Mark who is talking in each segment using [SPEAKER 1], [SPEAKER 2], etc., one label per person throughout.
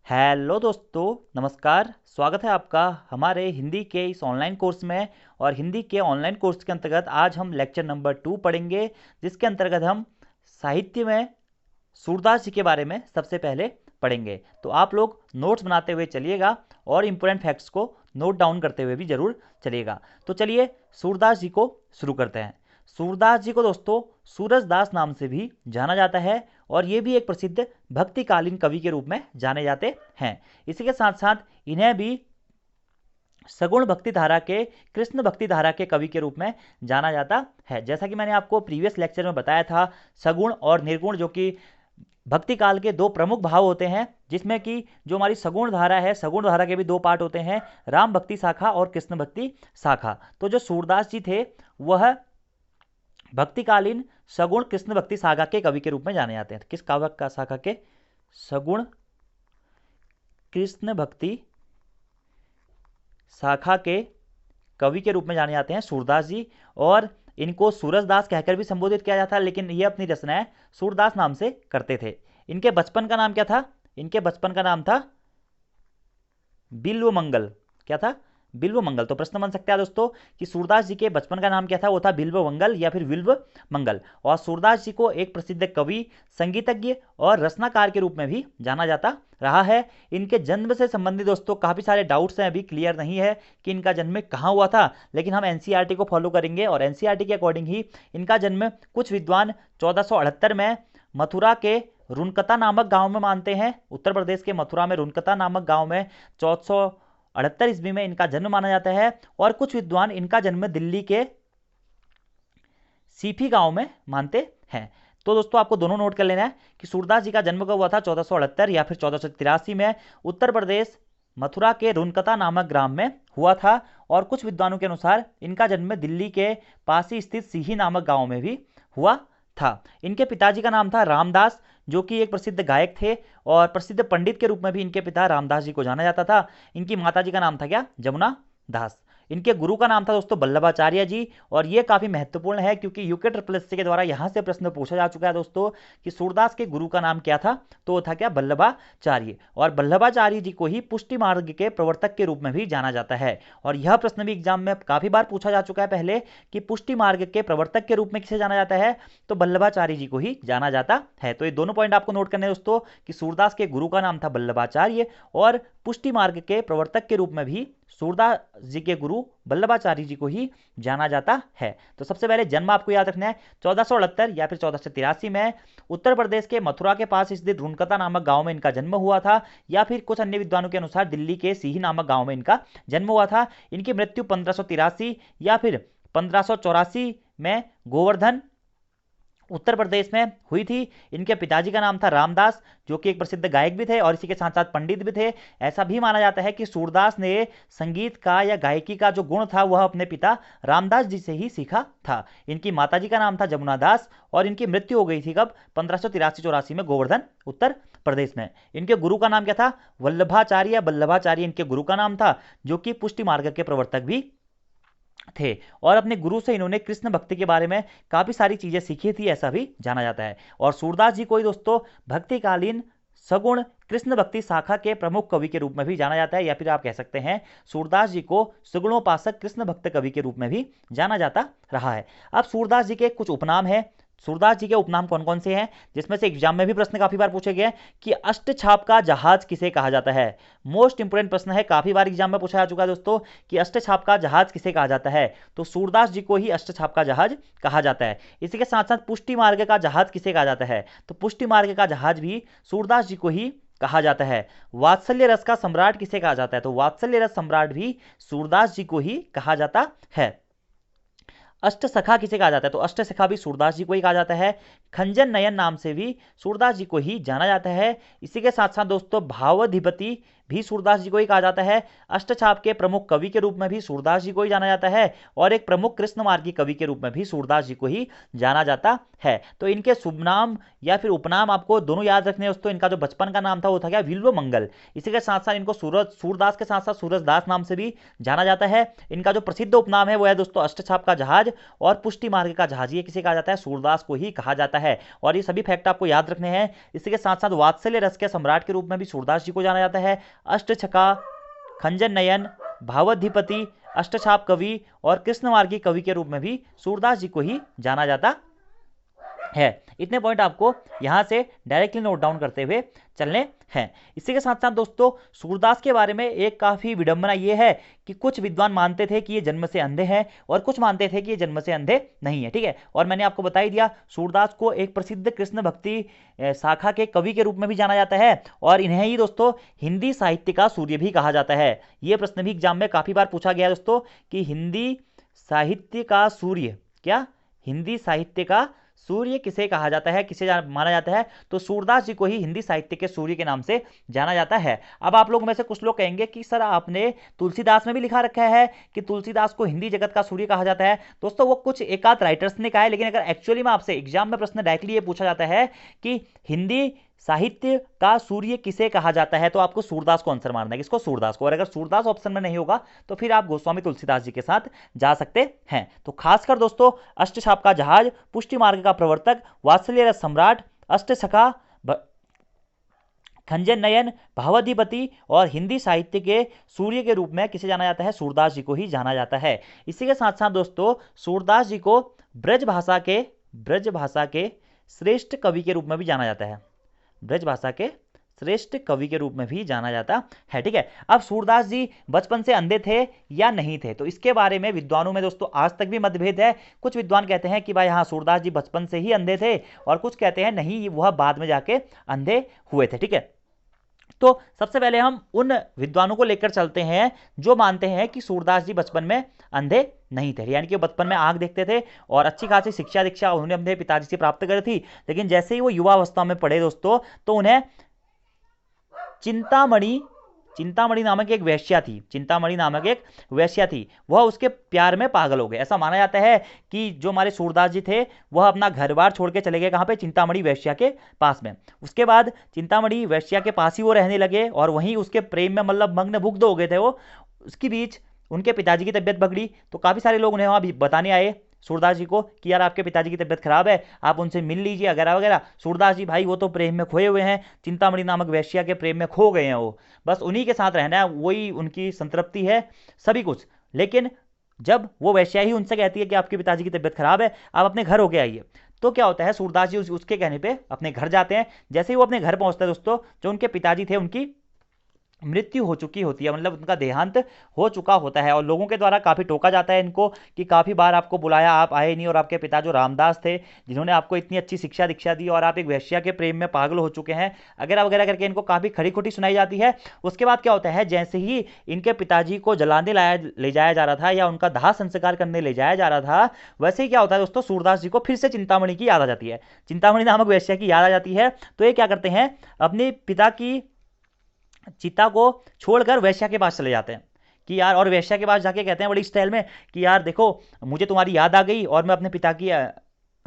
[SPEAKER 1] Hello दोस्तों, नमस्कार। स्वागत है आपका हमारे हिंदी के इस ऑनलाइन कोर्स में। और हिंदी के ऑनलाइन कोर्स के अंतर्गत आज हम लेक्चर नंबर 2 पढ़ेंगे, जिसके अंतर्गत हम साहित्य में सूरदास जी के बारे में सबसे पहले पढ़ेंगे। तो आप लोग नोट्स बनाते हुए चलिएगा और इम्पोर्टेंट फैक्ट्स को नोट डाउन करते हुए भी जरूर चलिएगा। तो चलिए सूरदास जी को शुरू करते हैं। सूरदास जी को दोस्तों सूरजदास नाम से भी जाना जाता है और ये भी एक प्रसिद्ध भक्तिकालीन कवि के रूप में जाने जाते हैं। इसी के साथ साथ इन्हें भी सगुण भक्ति धारा के, कृष्ण भक्ति धारा के कवि के रूप में जाना जाता है। जैसा कि मैंने आपको प्रीवियस लेक्चर में बताया था, सगुण और निर्गुण जो कि भक्ति काल के दो प्रमुख भाव होते हैं, जिसमें कि जो हमारी सगुण धारा है, सगुण धारा के भी दो पार्ट होते हैं, राम भक्ति शाखा और कृष्ण भक्ति शाखा। तो जो सूरदास जी थे वह भक्तिकालीन सगुण कृष्ण भक्ति शाखा के कवि के रूप में जाने जाते हैं। किस काव्य का शाखा के? सगुण कृष्ण भक्ति शाखा के कवि के रूप में जाने जाते हैं सूरदास जी। और इनको सूरजदास कहकर भी संबोधित किया जाता है, लेकिन ये अपनी रचनाएं सूरदास नाम से करते थे। इनके बचपन का नाम क्या था? इनके बचपन का नाम था बिल्व मंगल। क्या था? बिल्व मंगल। तो प्रश्न बन सकता है दोस्तों कि सूरदास जी के बचपन का नाम क्या था? वो था बिल्व मंगल या फिर विल्व मंगल। और सूरदास जी को एक प्रसिद्ध कवि, संगीतज्ञ और रचनाकार के रूप में भी जाना जाता रहा है। इनके जन्म से संबंधित दोस्तों काफ़ी सारे डाउट्स हैं, अभी क्लियर नहीं है कि इनका जन्म कहाँ हुआ था, लेकिन हम एनसीईआरटी को फॉलो करेंगे और एनसीईआरटी के अकॉर्डिंग ही इनका जन्म कुछ विद्वान 1478 में मथुरा के रुनकता नामक गांव में मानते हैं। उत्तर प्रदेश के मथुरा में रुनकता नामक गांव में 1478 ईस्वी में इनका जन्म माना जाता है। और कुछ विद्वान इनका जन्म दिल्ली के सीफी गांव में मानते हैं। तो दोस्तों आपको दोनों नोट कर लेना है कि सूरदास जी का जन्म कब हुआ था? 1478 या फिर 1483 में उत्तर प्रदेश मथुरा के रुनकता नामक ग्राम में हुआ था। और कुछ विद्वानों के अनुसार इनका जन्म दिल्ली के पास ही स्थित सीही नामक गांव में भी हुआ था। इनके पिताजी का नाम था रामदास, जो कि एक प्रसिद्ध गायक थे और प्रसिद्ध पंडित के रूप में भी इनके पिता रामदास जी को जाना जाता था। इनकी माताजी का नाम था क्या? जमुना दास। इनके गुरु का नाम था दोस्तों वल्लभाचार्य जी। और ये काफ़ी महत्वपूर्ण है क्योंकि यूके ट्रिपल के द्वारा यहाँ से प्रश्न पूछा जा चुका है दोस्तों कि सूरदास के गुरु का नाम क्या था? तो वो था क्या? वल्लभाचार्य। और वल्लभाचार्य जी को ही पुष्टि मार्ग के प्रवर्तक के रूप में भी जाना जाता है। और यह प्रश्न भी एग्जाम में काफ़ी बार पूछा जा चुका है पहले कि पुष्टि मार्ग के प्रवर्तक के रूप में किसे जाना जाता है? तो वल्लभाचार्य जी को ही जाना जाता है। तो ये दोनों पॉइंट आपको नोट करने दोस्तों कि सूरदास के गुरु का नाम था वल्लभाचार्य और पुष्टि मार्ग के प्रवर्तक के रूप में भी सूरदास जी के गुरु वल्लभाचार्य जी को ही जाना जाता है। तो सबसे पहले जन्म आपको याद रखना है 1468 या फिर 1483 में उत्तर प्रदेश के मथुरा के पास स्थित रुनकता नामक गांव में इनका जन्म हुआ था, या फिर कुछ अन्य विद्वानों के अनुसार दिल्ली के सीही नामक गांव में इनका जन्म हुआ था। इनकी मृत्यु 1583 या फिर 1584 में गोवर्धन उत्तर प्रदेश में हुई थी। इनके पिताजी का नाम था रामदास, जो कि एक प्रसिद्ध गायक भी थे और इसी के साथ साथ पंडित भी थे। ऐसा भी माना जाता है कि सूरदास ने संगीत का या गायकी का जो गुण था वह अपने पिता रामदास जी से ही सीखा था। इनकी माताजी का नाम था जमुना दास और इनकी मृत्यु हो गई थी कब? 1583-84 में गोवर्धन उत्तर प्रदेश में। इनके गुरु का नाम क्या था? वल्लभाचार्य। वल्लभाचार्य इनके गुरु का नाम था, जो कि पुष्टि मार्ग के प्रवर्तक भी थे। और अपने गुरु से इन्होंने कृष्ण भक्ति के बारे में काफी सारी चीजें सीखी थी, ऐसा भी जाना जाता है। और सूरदास जी को ही दोस्तों भक्तिकालीन सगुण कृष्ण भक्ति शाखा के प्रमुख कवि के रूप में भी जाना जाता है, या फिर आप कह सकते हैं सूरदास जी को सुगुणोपासक कृष्ण भक्त कवि के रूप में भी जाना जाता रहा है। अब सूरदास जी के कुछ उपनाम हैं। सूरदास जी के उपनाम कौन कौन से हैं, जिसमें से एग्जाम में भी प्रश्न काफी बार पूछे गए कि अष्टछाप का जहाज किसे कहा जाता है? मोस्ट इंपोर्टेंट प्रश्न है, काफी बार एग्जाम में पूछा जा चुका है दोस्तों कि अष्टछाप का जहाज किसे कहा जाता है? तो सूरदास जी को ही अष्टछाप का जहाज कहा जाता है। इसी के साथ साथ पुष्टि मार्ग का जहाज किसे कहा जाता है? तो पुष्टि मार्ग का जहाज भी सूरदास जी को ही कहा जाता है। वात्सल्य रस का सम्राट किसे कहा जाता है? तो वात्सल्य रस सम्राट भी सूरदास जी को ही कहा जाता है। अष्टसखा किसे कहा जाता है? तो अष्टसखा भी सूरदास जी को ही कहा जाता है। खंजन नयन नाम से भी सूरदास जी को ही जाना जाता है। इसी के साथ साथ दोस्तों भावाधिपति भी सूरदास जी को ही कहा जाता है। अष्टछाप के प्रमुख कवि के रूप में भी सूरदास जी को ही जाना जाता है और एक प्रमुख कृष्ण मार्गी कवि के रूप में भी सूरदास जी को ही जाना जाता है। तो इनके शुभ नाम या फिर उपनाम आपको दोनों याद रखने हैं दोस्तों। इनका जो बचपन का नाम था वो था क्या, विल्व मंगल। इसी के साथ साथ इनको सूरदास के साथ साथ सूरजदास नाम से भी जाना जाता है। इनका जो प्रसिद्ध उपनाम है वो है दोस्तों अष्टछाप का जहाज और पुष्टि मार्ग का जहाज। ये किसे कहा जाता है, सूरदास को ही कहा जाता है। और ये सभी फैक्ट आपको याद रखने हैं। इसी के साथ साथ वात्सल्य रस के सम्राट के रूप में भी सूरदास जी को जाना जाता है। अष्टछका, खंजन नयन, भावाधिपति, अष्टछाप कवि और कृष्णमार्गी कवि के रूप में भी सूरदास जी को ही जाना जाता है। इतने पॉइंट आपको यहां से डायरेक्टली नोट डाउन करते हुए चलने हैं। इसी के साथ साथ दोस्तों सूरदास के बारे में एक काफी विडंबना यह है कि कुछ विद्वान मानते थे कि ये जन्म से अंधे हैं और कुछ मानते थे कि ये जन्म से अंधे नहीं है। ठीक है, और मैंने आपको बता ही दिया सूरदास को एक प्रसिद्ध कृष्ण भक्ति शाखा के कवि के रूप में भी जाना जाता है और इन्हें ही दोस्तों हिंदी साहित्य का सूर्य भी कहा जाता है। यह प्रश्न भी एग्जाम में काफी बार पूछा गया है दोस्तों कि हिंदी साहित्य का सूर्य, क्या हिंदी साहित्य का सूर्य किसे कहा जाता है, किसे माना जाता है, तो सूरदास जी को ही हिंदी साहित्य के सूर्य के नाम से जाना जाता है। अब आप लोगों में से कुछ लोग कहेंगे कि सर आपने तुलसीदास में भी लिखा रखा है कि तुलसीदास को हिंदी जगत का सूर्य कहा जाता है। दोस्तों वो कुछ एकाध राइटर्स ने कहा है, लेकिन अगर एक्चुअली में आपसे एग्जाम में प्रश्न डायरेक्टली ये पूछा जाता है कि हिंदी साहित्य का सूर्य किसे कहा जाता है, तो आपको सूरदास को आंसर मारना है, किसको, सूरदास को। और अगर सूरदास ऑप्शन में नहीं होगा तो फिर आप गोस्वामी तुलसीदास जी के साथ जा सकते हैं। तो खासकर दोस्तों अष्टछाप का जहाज, पुष्टि मार्ग का प्रवर्तक, वात्सल्य रस सम्राट, अष्टछका, खंजन नयन, भावाधिपति और हिंदी साहित्य के सूर्य के रूप में किसे जाना जाता है, सूरदास जी को ही जाना जाता है। इसी के साथ साथ दोस्तों सूरदास जी को ब्रज भाषा के श्रेष्ठ कवि के रूप में भी जाना जाता है। ब्रज भाषा के श्रेष्ठ कवि के रूप में भी जाना जाता है। ठीक है, अब सूरदास जी बचपन से अंधे थे या नहीं थे, तो इसके बारे में विद्वानों में दोस्तों आज तक भी मतभेद है। कुछ विद्वान कहते हैं कि भाई हाँ सूरदास जी बचपन से ही अंधे थे और कुछ कहते हैं नहीं वह बाद में जाके अंधे हुए थे। ठीक है, तो सबसे पहले हम उन विद्वानों को लेकर चलते हैं जो मानते हैं कि सूरदास जी बचपन में अंधे नहीं थे, यानी कि बचपन में आंख देखते थे और अच्छी खासी शिक्षा दीक्षा उन्होंने अपने पिताजी से प्राप्त करी थी। लेकिन जैसे ही वो युवा अवस्था में पढ़े दोस्तों तो उन्हें चिंतामणि नामक एक वेश्या थी, चिंतामणि नामक एक वेश्या थी, वह उसके प्यार में पागल हो गए। ऐसा माना जाता है कि जो हमारे सूरदास जी थे वह अपना घर बार छोड़ के चले गए, कहाँ पे, चिंतामणि वेश्या के पास में। उसके बाद चिंतामणि वेश्या के पास ही वो रहने लगे और वहीं उसके प्रेम में मतलब मग्न मुग्ध हो गए थे वो। उसके बीच उनके पिताजी की तबीयत बिगड़ी तो काफ़ी सारे लोग उन्हें वहाँ बताने आए सूरदास जी को कि यार आपके पिताजी की तबीयत खराब है, आप उनसे मिल लीजिए वगैरह वगैरह। सूरदास जी भाई वो तो प्रेम में खोए हुए हैं, चिंतामणि नामक वेश्या के प्रेम में खो गए हैं, वो बस उन्हीं के साथ रहना है, वही उनकी संतृप्ति है सभी कुछ। लेकिन जब वो वेश्या ही उनसे कहती है कि आपके पिताजी की तबीयत खराब है, आप अपने घर होके आइए, तो क्या होता है सूरदास जी उसके कहने पर अपने घर जाते हैं। जैसे ही वो अपने घर पहुंचते हैं दोस्तों, जो उनके पिताजी थे उनकी मृत्यु हो चुकी होती है, मतलब उनका देहांत हो चुका होता है। और लोगों के द्वारा काफ़ी टोका जाता है इनको कि काफ़ी बार आपको बुलाया, आप आए नहीं, और आपके पिता जो रामदास थे जिन्होंने आपको इतनी अच्छी शिक्षा दीक्षा दी और आप एक वेश्या के प्रेम में पागल हो चुके हैं वगैरह वगैरह करके इनको काफ़ी खड़ी खोटी सुनाई जाती है। उसके बाद क्या होता है, जैसे ही इनके पिताजी को जलाने ले जाया जा रहा था या उनका दाह संस्कार करने ले जाया जा रहा था, वैसे ही क्या होता है दोस्तों, सूरदास जी को फिर से चिंतामणि की याद आ जाती है, चिंतामणि नामक वेश्या की याद आ जाती है। तो ये क्या करते हैं, अपने पिता की चिता को छोड़कर वेश्या के पास चले जाते हैं कि यार, और वेश्या के पास जाके कहते हैं बड़ी स्टाइल में कि यार देखो मुझे तुम्हारी याद आ गई और मैं अपने पिता की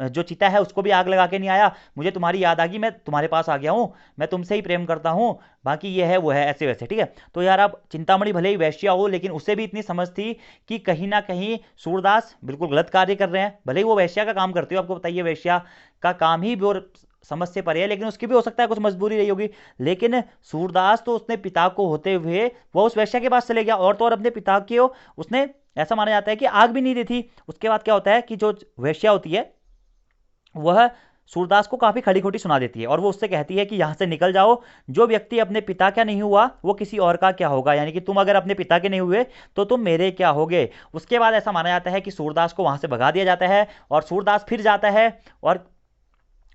[SPEAKER 1] जो चिता है उसको भी आग लगा के नहीं आया, मुझे तुम्हारी याद आ गई, मैं तुम्हारे पास आ गया हूँ, मैं तुमसे ही प्रेम करता हूँ, बाकी ये है वो है, ऐसे वैसे। ठीक है, तो यार आप चिंतामणि भले ही वैश्या हो लेकिन उसे भी इतनी समझ थी कि कहीं ना कहीं सूरदास बिल्कुल गलत कार्य कर रहे हैं। भले ही वो वैश्या का काम करती हो, आपको बताइए वैश्या का काम ही वो समझ से परे है, लेकिन उसकी भी हो सकता है कुछ मजबूरी रही होगी। लेकिन सूरदास तो उसने पिता को होते हुए वह उस वैश्या के पास चले गया, और तो और अपने पिता की उसने ऐसा माना जाता है कि आग भी नहीं दी थी। उसके बाद क्या होता है कि जो वैश्या होती है वह सूरदास को काफी खड़ी खोटी सुना देती है और वो उससे कहती है कि यहां से निकल जाओ, जो व्यक्ति अपने पिता का नहीं हुआ वो किसी और का क्या होगा, यानी कि तुम अगर अपने पिता के नहीं हुए तो तुम मेरे क्या होगे। उसके बाद ऐसा माना जाता है कि सूरदास को वहां से भगा दिया जाता है और सूरदास फिर जाता है और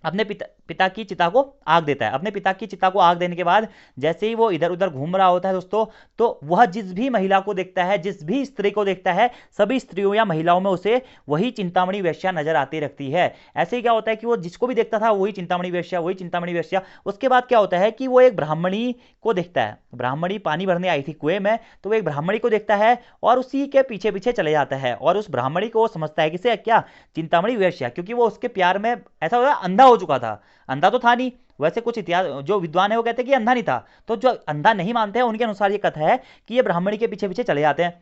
[SPEAKER 1] अपने पिता की चिता को आग देता है। अपने पिता की चिता को आग देने के बाद जैसे ही वो इधर उधर घूम रहा होता है दोस्तों, तो वह जिस भी महिला को देखता है, जिस भी स्त्री को देखता है, सभी स्त्रियों या महिलाओं में उसे वही चिंतामणि वेश्या नजर आती रखती है। ऐसे ही क्या होता है कि वो जिसको भी देखता था वही चिंतामणि वेश्या, वही चिंतामणि वेश्या। उसके बाद क्या होता है कि वो एक ब्राह्मणी को देखता है। ब्राह्मणी पानी भरने आई थी कुएं में, तो वो एक ब्राह्मणी को देखता है और उसी के पीछे पीछे चले जाता है। और उस ब्राह्मणी को वो समझता है कि से क्या, चिंतामणि वेश्या, क्योंकि वो उसके प्यार में ऐसा होता अंधा हो चुका था। अंधा तो था नहीं, वैसे कुछ इतिहास जो विद्वान है वो कहते हैं कि अंधा नहीं था। तो जो अंधा नहीं मानते हैं उनके अनुसार ये कथा है कि ये ब्राह्मणी के पीछे पीछे चले जाते हैं।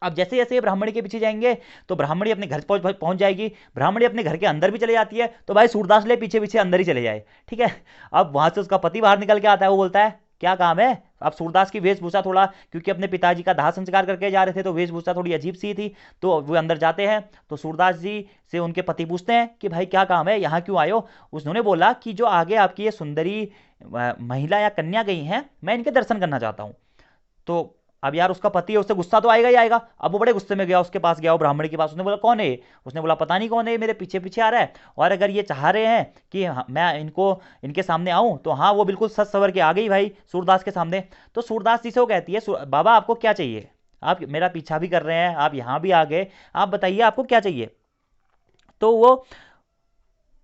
[SPEAKER 1] अब जैसे जैसे ये ब्राह्मणी के पीछे जाएंगे तो ब्राह्मणी अपने घर पहुंच जाएगी। ब्राह्मणी अपने घर के अंदर भी चले जाती है, तो भाई सूरदास ले पीछे पीछे अंदर ही चले जाए। ठीक है। अब वहां से उसका पति बाहर निकल के आता है, वो बोलता है क्या काम है। अब सूरदास की वेशभूषा थोड़ा, क्योंकि अपने पिताजी का दाह संस्कार करके जा रहे थे तो वेशभूषा थोड़ी अजीब सी थी। तो वो अंदर जाते हैं तो सूरदास जी से उनके पति पूछते हैं कि भाई क्या काम है, यहाँ क्यों आए हो। उसने बोला कि जो आगे आपकी ये सुंदरी महिला या कन्या गई हैं, मैं इनके दर्शन करना चाहता हूँ। तो अब यार उसका पति है, उससे गुस्सा तो आएगा ही आएगा। अब वो बड़े गुस्से में गया, उसके पास गया, वो ब्राह्मणी के पास। उसने बोला कौन है। उसने बोला पता नहीं कौन है, मेरे पीछे पीछे आ रहा है, और अगर ये चाह रहे हैं कि मैं इनके सामने आऊं, तो हाँ वो बिल्कुल सच सवर के आ गई भाई सूरदास के सामने। तो सूरदास जी से वो कहती है बाबा आपको क्या चाहिए, आप मेरा पीछा भी कर रहे हैं, आप यहाँ भी आ गए, आप बताइए आपको क्या चाहिए। तो वो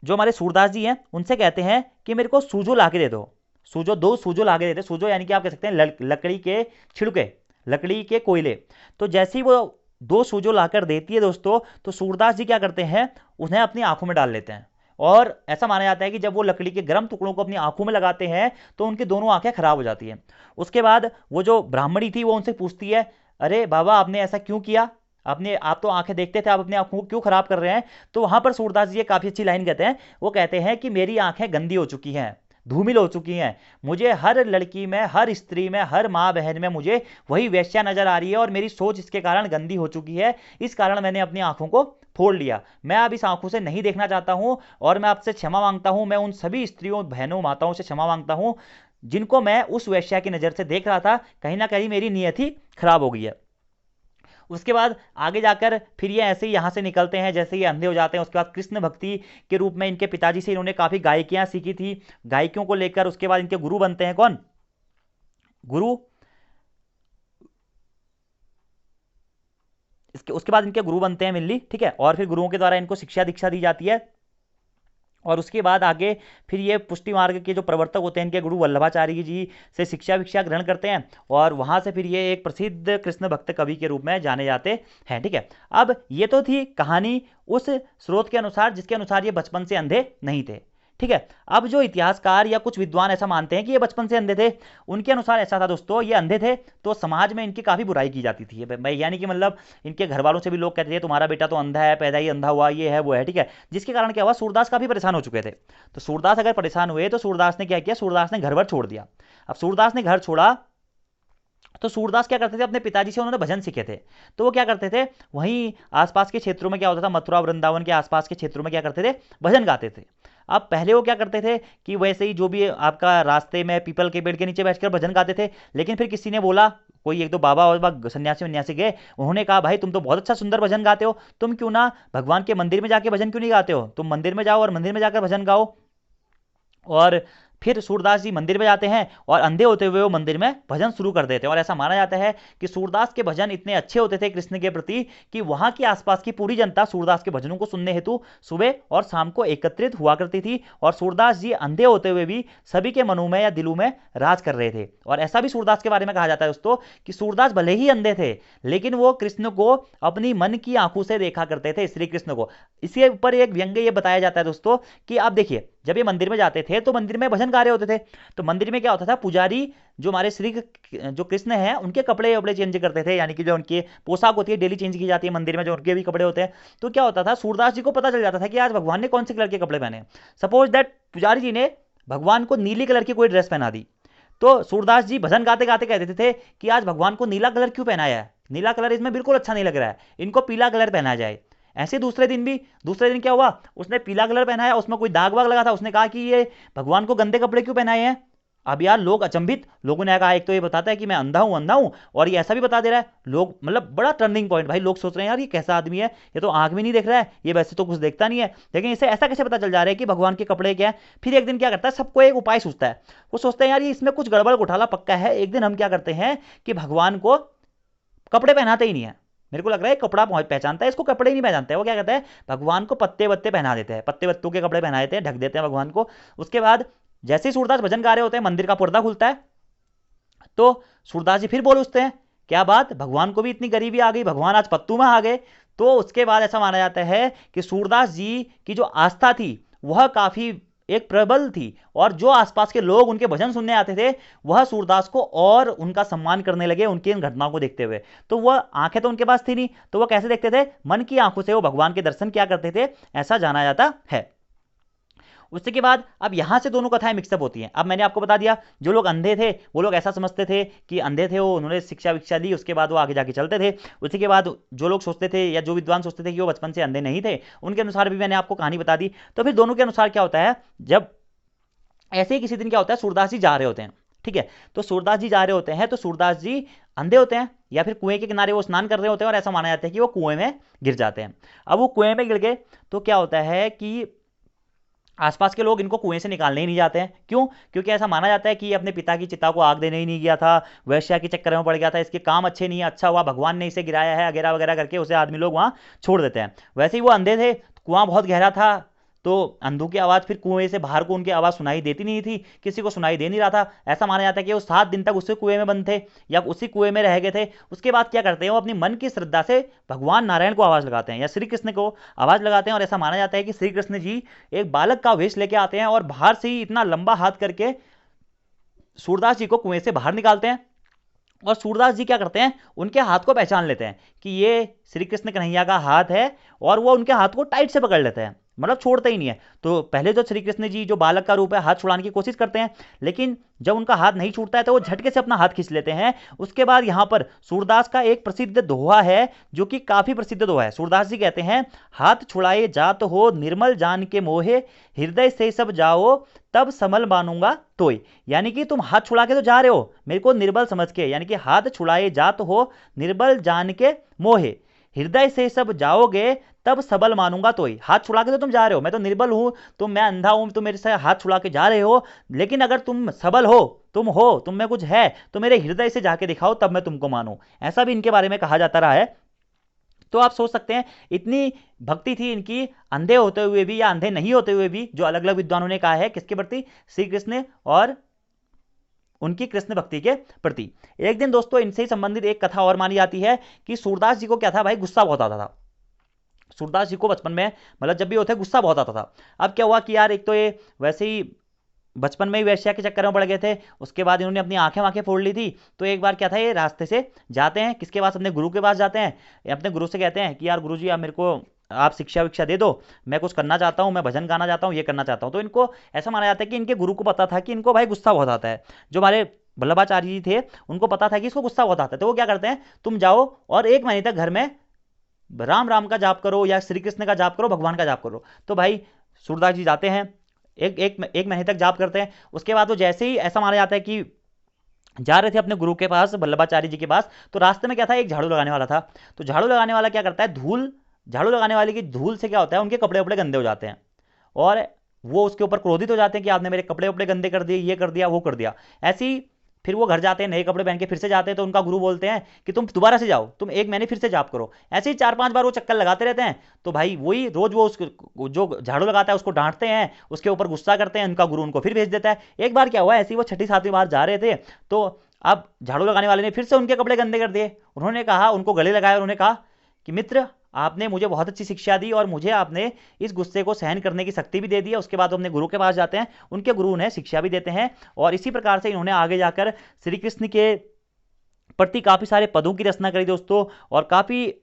[SPEAKER 1] जो हमारे सूरदास जी हैं उनसे कहते हैं कि मेरे को सूजो ला के दे दो। सूजो, दो सूजो ला के देते। सूजो यानी कि आप कह सकते हैं लकड़ी के छिड़के, लकड़ी के कोयले। तो जैसे ही वो दो सूजो लाकर देती है दोस्तों, तो सूरदास जी क्या करते हैं, उन्हें अपनी आंखों में डाल लेते हैं। और ऐसा माना जाता है कि जब वो लकड़ी के गर्म टुकड़ों को अपनी आंखों में लगाते हैं तो उनकी दोनों आंखें खराब हो जाती हैं। उसके बाद वो जो ब्राह्मणी थी वो उनसे पूछती है, अरे बाबा आपने ऐसा क्यों किया, आपने, आप तो आंखें देखते थे, आप अपनी आंखों को क्यों खराब कर रहे हैं। तो वहां पर सूरदास जी काफी अच्छी लाइन कहते हैं। वो कहते हैं कि मेरी आंखें गंदी हो चुकी हैं, धूमिल हो चुकी हैं। मुझे हर लड़की में, हर स्त्री में, हर माँ बहन में मुझे वही वेश्या नजर आ रही है, और मेरी सोच इसके कारण गंदी हो चुकी है। इस कारण मैंने अपनी आंखों को फोड़ लिया। मैं अब इस आंखों से नहीं देखना चाहता हूं, और मैं आपसे क्षमा मांगता हूं। मैं उन सभी स्त्रियों, बहनों, माताओं से क्षमा मांगता हूं जिनको मैं उस वेश्या की नजर से देख रहा था। कहीं ना कहीं मेरी नियत ही खराब हो गई है। उसके बाद आगे जाकर फिर ये ऐसे ही यहाँ से निकलते हैं, जैसे ये अंधे हो जाते हैं। उसके बाद कृष्ण भक्ति के रूप में इनके पिताजी से इन्होंने काफ़ी गायकियाँ सीखी थी। गायकियों को लेकर उसके बाद इनके गुरु बनते हैं कौन, गुरु, इसके उसके बाद इनके गुरु बनते हैं मिल्ली। ठीक है। और फिर गुरुओं के द्वारा इनको शिक्षा दीक्षा दी जाती है। और उसके बाद आगे फिर ये पुष्टि मार्ग के जो प्रवर्तक होते हैं, इनके गुरु वल्लभाचार्य जी से शिक्षा विक्षा ग्रहण करते हैं, और वहां से फिर ये एक प्रसिद्ध कृष्ण भक्त कवि के रूप में जाने जाते हैं। ठीक है। अब ये तो थी कहानी उस स्रोत के अनुसार जिसके अनुसार ये बचपन से अंधे नहीं थे। ठीक है। अब जो इतिहासकार या कुछ विद्वान ऐसा मानते हैं कि ये बचपन से अंधे थे, उनके अनुसार ऐसा था दोस्तों, ये अंधे थे तो समाज में इनकी काफ़ी बुराई की जाती थी भाई। यानी कि मतलब इनके घर वालों से भी लोग कहते थे तुम्हारा बेटा तो अंधा है, पैदा ही अंधा हुआ, ये है वो है। ठीक है। जिसके कारण क्या हुआ, सूरदास काफ़ी परेशान हो चुके थे। तो सूरदास अगर परेशान हुए तो सूरदास ने क्या किया, सूरदास ने घर वर छोड़ दिया। अब सूरदास ने घर छोड़ा तो सूरदास क्या करते थे, अपने पिताजी से उन्होंने भजन सीखे थे। तो वो क्या करते थे, वहीं आसपास के क्षेत्रों में क्या होता था, मथुरा वृंदावन के आसपास के क्षेत्रों में क्या करते थे, भजन गाते थे। अब पहले वो क्या करते थे कि वैसे ही जो भी आपका रास्ते में पीपल के पेड़ के नीचे बैठकर भजन गाते थे। लेकिन फिर किसी ने बोला, कोई एक दो बाबा और सन्यासी वन्यासी गए, उन्होंने कहा भाई तुम तो बहुत अच्छा सुंदर भजन गाते हो, तुम क्यों ना भगवान के मंदिर में जाके भजन क्यों नहीं गाते हो, तुम मंदिर में जाओ और मंदिर में जाकर भजन गाओ। और फिर सूरदास जी मंदिर में जाते हैं और अंधे होते हुए वो मंदिर में भजन शुरू कर देते हैं। और ऐसा माना जाता है कि सूरदास के भजन इतने अच्छे होते थे कृष्ण के प्रति कि वहां की आसपास की पूरी जनता सूरदास के भजनों को सुनने हेतु सुबह और शाम को एकत्रित हुआ करती थी। और सूरदास जी अंधे होते हुए भी सभी के मनों में या दिलों में राज कर रहे थे। और ऐसा भी सूरदास के बारे में कहा जाता है दोस्तों कि सूरदास भले ही अंधे थे लेकिन वो कृष्ण को अपनी मन की आंखों से देखा करते थे, श्री कृष्ण को। इसके ऊपर एक व्यंग्य ये बताया जाता है दोस्तों कि आप देखिए, जब ये मंदिर में जाते थे तो मंदिर में भजन गा रहे होते थे, तो मंदिर में क्या होता था, पुजारी जो हमारे जो कृष्ण हैं उनके कपड़े वपड़े चेंज करते थे, यानी कि जो उनकी पोशाक होती है डेली चेंज की जाती है मंदिर में, जो उनके भी कपड़े होते हैं। तो क्या होता था, सूरदास जी को पता चल जाता था कि आज भगवान ने कौन से कलर के कपड़े पहने। सपोज दैट पुजारी जी ने भगवान को नीली कलर की कोई ड्रेस पहना दी, तो सूरदास जी भजन गाते गाते कह देते थे कि आज भगवान को नीला कलर क्यों पहनाया है, नीला कलर इसमें बिल्कुल अच्छा नहीं लग रहा है, इनको पीला कलर पहनाया जाए। ऐसे दूसरे दिन क्या हुआ, उसने पीला कलर पहनाया, उसमें कोई दाग वाग लगा था, उसने कहा कि ये भगवान को गंदे कपड़े क्यों पहनाए हैं। अब यार लोग अचंभित, लोगों ने कहा, एक तो ये बताता है कि मैं अंधा हूं, और ये ऐसा भी बता दे रहा है, लोग मतलब बड़ा टर्निंग पॉइंट भाई, लोग सोच रहे हैं यार ये कैसा आदमी है, ये तो आंख भी नहीं देख रहा है, ये वैसे तो कुछ देखता नहीं है, लेकिन इसे ऐसा कैसे पता चल जा रहा है कि भगवान के कपड़े क्या है। फिर एक दिन क्या करता है, सबको एक उपाय सूझता है, वो सोचते हैं यार ये इसमें कुछ गड़बड़ घोटाला पक्का है, एक दिन हम क्या करते हैं कि भगवान को कपड़े पहनाते ही नहीं है, मेरे को लग रहा है कपड़ा पहचानता है, इसको कपड़े ही नहीं पहचानते हैं, वो क्या कहता है भगवान को पत्ते वत्ते पहना देते हैं, पत्ते वत्तों के कपड़े पहना देते हैं, ढक देते हैं भगवान को। उसके बाद जैसे ही सूरदास भजन गा रहे होते हैं, मंदिर का पर्दा खुलता है, तो सूरदास जी फिर बोल उठते हैं, क्या बात, भगवान को भी इतनी गरीबी आ गई, भगवान आज पत्तू में आ गए। तो उसके बाद ऐसा माना जाता है कि सूरदास जी की जो आस्था थी वह काफी एक प्रबल थी, और जो आसपास के लोग उनके भजन सुनने आते थे वह सूरदास को और उनका सम्मान करने लगे उनकी इन घटनाओं को देखते हुए। तो वह आंखें तो उनके पास थी नहीं, तो वह कैसे देखते थे, मन की आंखों से वो भगवान के दर्शन क्या करते थे, ऐसा जाना जाता है। उसके के बाद अब यहां से दोनों कथाएं मिक्सअप होती हैं। अब मैंने आपको बता दिया, जो लोग अंधे थे वो लोग ऐसा समझते थे कि अंधे थे वो, उन्होंने शिक्षा विक्षा ली, उसके बाद वो आगे जाके चलते थे। उसी के बाद जो लोग सोचते थे या जो विद्वान सोचते थे कि वो बचपन से अंधे नहीं थे, उनके अनुसार भी मैंने आपको कहानी बता दी। तो फिर दोनों के अनुसार क्या होता है, जब ऐसे ही किसी दिन क्या होता है, सूरदास जी जा रहे होते हैं, ठीक है, तो सूरदास जी जा रहे होते हैं, तो सूरदास जी अंधे होते हैं या फिर कुएं के किनारे वो स्नान कर रहे होते हैं, और ऐसा माना जाता है कि वो कुएं में गिर जाते हैं। अब वो कुएं में गिर गए तो क्या होता है कि आसपास के लोग इनको कुएं से निकालने ही नहीं जाते हैं। क्यों? क्योंकि ऐसा माना जाता है कि ये अपने पिता की चिता को आग देने ही नहीं गया था, वैश्या के चक्कर में पड़ गया था, इसके काम अच्छे नहीं है, अच्छा हुआ भगवान ने इसे गिराया है वगैरह वगैरह करके उसे आदमी लोग वहां छोड़ देते हैं। वैसे ही वो अंधे थे, कुआं बहुत गहरा था, तो अंधों की आवाज़ फिर कुएं से बाहर को उनकी आवाज़ सुनाई देती नहीं थी, किसी को सुनाई दे नहीं रहा था। ऐसा माना जाता है कि वो 7 दिन तक उसी कुएं में बंद थे या उसी कुएं में रह गए थे। उसके बाद क्या करते हैं, वो अपनी मन की श्रद्धा से भगवान नारायण को आवाज़ लगाते हैं या श्री कृष्ण को आवाज़ लगाते हैं, और ऐसा माना जाता है कि श्री कृष्ण जी एक बालक का वेश लेके आते हैं और बाहर से ही इतना लंबा हाथ करके सूरदास जी को कुएं से बाहर निकालते हैं। और सूरदास जी क्या करते हैं, उनके हाथ को पहचान लेते हैं कि ये श्री कृष्ण कन्हैया का हाथ है, और वो उनके हाथ को टाइट से पकड़ लेते हैं, मतलब छोड़ते ही नहीं है। तो पहले जो श्री कृष्ण जी जो बालक का रूप है हाथ छुड़ाने की कोशिश करते हैं, लेकिन जब उनका हाथ नहीं छूटता है तो वो झटके से अपना हाथ खींच लेते हैं। उसके बाद यहाँ पर सूरदास का एक प्रसिद्ध दोहा है जो कि काफी प्रसिद्ध दोहा है। सूरदास जी कहते हैं, हाथ छुड़ाए जात हो निर्मल जान के मोहे, हृदय से सब जाओ तब समल मानूंगा तोय। यानी कि तुम हाथ छुड़ा के तो जा रहे हो मेरे को निर्बल समझ के, यानी कि हाथ छुड़ाए जात हो निर्बल जान के मोहे, हृदय से सब जाओगे तब सबल मानूंगा तोय। हाथ छुड़ा के तो तुम जा रहे हो, मैं तो निर्बल हूं, तुम मैं अंधा हूं, तुम मेरे से हाथ छुड़ा के जा रहे हो, लेकिन अगर तुम सबल हो, तुम में कुछ है, तो मेरे हृदय से जाके दिखाओ तब मैं तुमको मानूं। ऐसा भी इनके बारे में कहा जाता रहा है। तो आप सोच सकते हैं इतनी भक्ति थी इनकी, अंधे होते हुए भी या अंधे नहीं होते हुए भी, जो अलग अलग विद्वानों ने कहा है किसके प्रति, श्री कृष्ण और उनकी कृष्ण भक्ति के प्रति। एक दिन दोस्तों इनसे ही संबंधित एक कथा और मानी जाती है कि सूरदास जी को क्या था भाई, गुस्सा बहुत आता था। सूरदास जी को बचपन में मतलब जब भी होते गुस्सा बहुत आता था। अब क्या हुआ कि यार एक तो ये वैसे ही बचपन में ही वैश्या के चक्कर में पड़ गए थे, उसके बाद इन्होंने अपनी आंखें वाँखें फोड़ ली थी। तो एक बार क्या था, ये रास्ते से जाते हैं, किसके पास, अपने गुरु के पास जाते हैं, अपने गुरु से कहते हैं कि यार गुरु जी आप मेरे को आप शिक्षा विक्षा दे दो, मैं कुछ करना चाहता हूँ, मैं भजन गाना चाहता हूँ, ये करना चाहता हूँ। तो इनको ऐसा माना जाता है कि इनके गुरु को पता था कि इनको भाई गुस्सा बहुत आता है। जो हमारे वल्लभाचार्य जी थे उनको पता था कि इसको गुस्सा बहुत आता है, तो वो क्या करते हैं, तुम जाओ और 1 महीने तक घर में राम राम का जाप करो या श्री कृष्ण का जाप करो, भगवान का जाप करो। तो भाई सूरदास जी जाते हैं, एक महीने तक जाप करते हैं। उसके बाद वो जैसे ही ऐसा माना जाता है कि जा रहे थे अपने गुरु के पास, वल्लभाचार्य जी के पास, तो रास्ते में क्या था, एक झाड़ू लगाने वाला था। तो झाड़ू लगाने वाला क्या करता है, झाड़ू लगाने वाले की धूल से क्या होता है, उनके कपड़े वपड़े गंदे हो जाते हैं, और वो उसके ऊपर क्रोधित हो जाते हैं कि आपने मेरे कपड़े वपड़े गंदे कर दिए, ये कर दिया वो कर दिया। ऐसे ही फिर वो घर जाते हैं, नए कपड़े पहन के फिर से जाते हैं, तो उनका गुरु बोलते हैं कि तुम दोबारा से जाओ, तुम 1 महीने फिर से जाप करो। ऐसे ही 4-5 बार वो चक्कर लगाते रहते हैं। तो भाई वही रोज वो उसको जो झाड़ू लगाता है उसको डांटते हैं, उसके ऊपर गुस्सा करते हैं, उनका गुरु उनको फिर भेज देता है। एक बार क्या हुआ, ऐसे ही वो 6ठी-7वीं बार जा रहे थे, तो अब झाड़ू लगाने वाले ने फिर से उनके कपड़े गंदे कर दिए। उन्होंने कहा, उनको गले लगाया, उन्होंने कहा कि मित्र आपने मुझे बहुत अच्छी शिक्षा दी और मुझे आपने इस गुस्से को सहन करने की शक्ति भी दे दी है। उसके बाद अपने गुरु के पास जाते हैं, उनके गुरु उन्हें शिक्षा भी देते हैं, और इसी प्रकार से इन्होंने आगे जाकर श्री कृष्ण के प्रति काफ़ी सारे पदों की रचना करी दोस्तों, और काफ़ी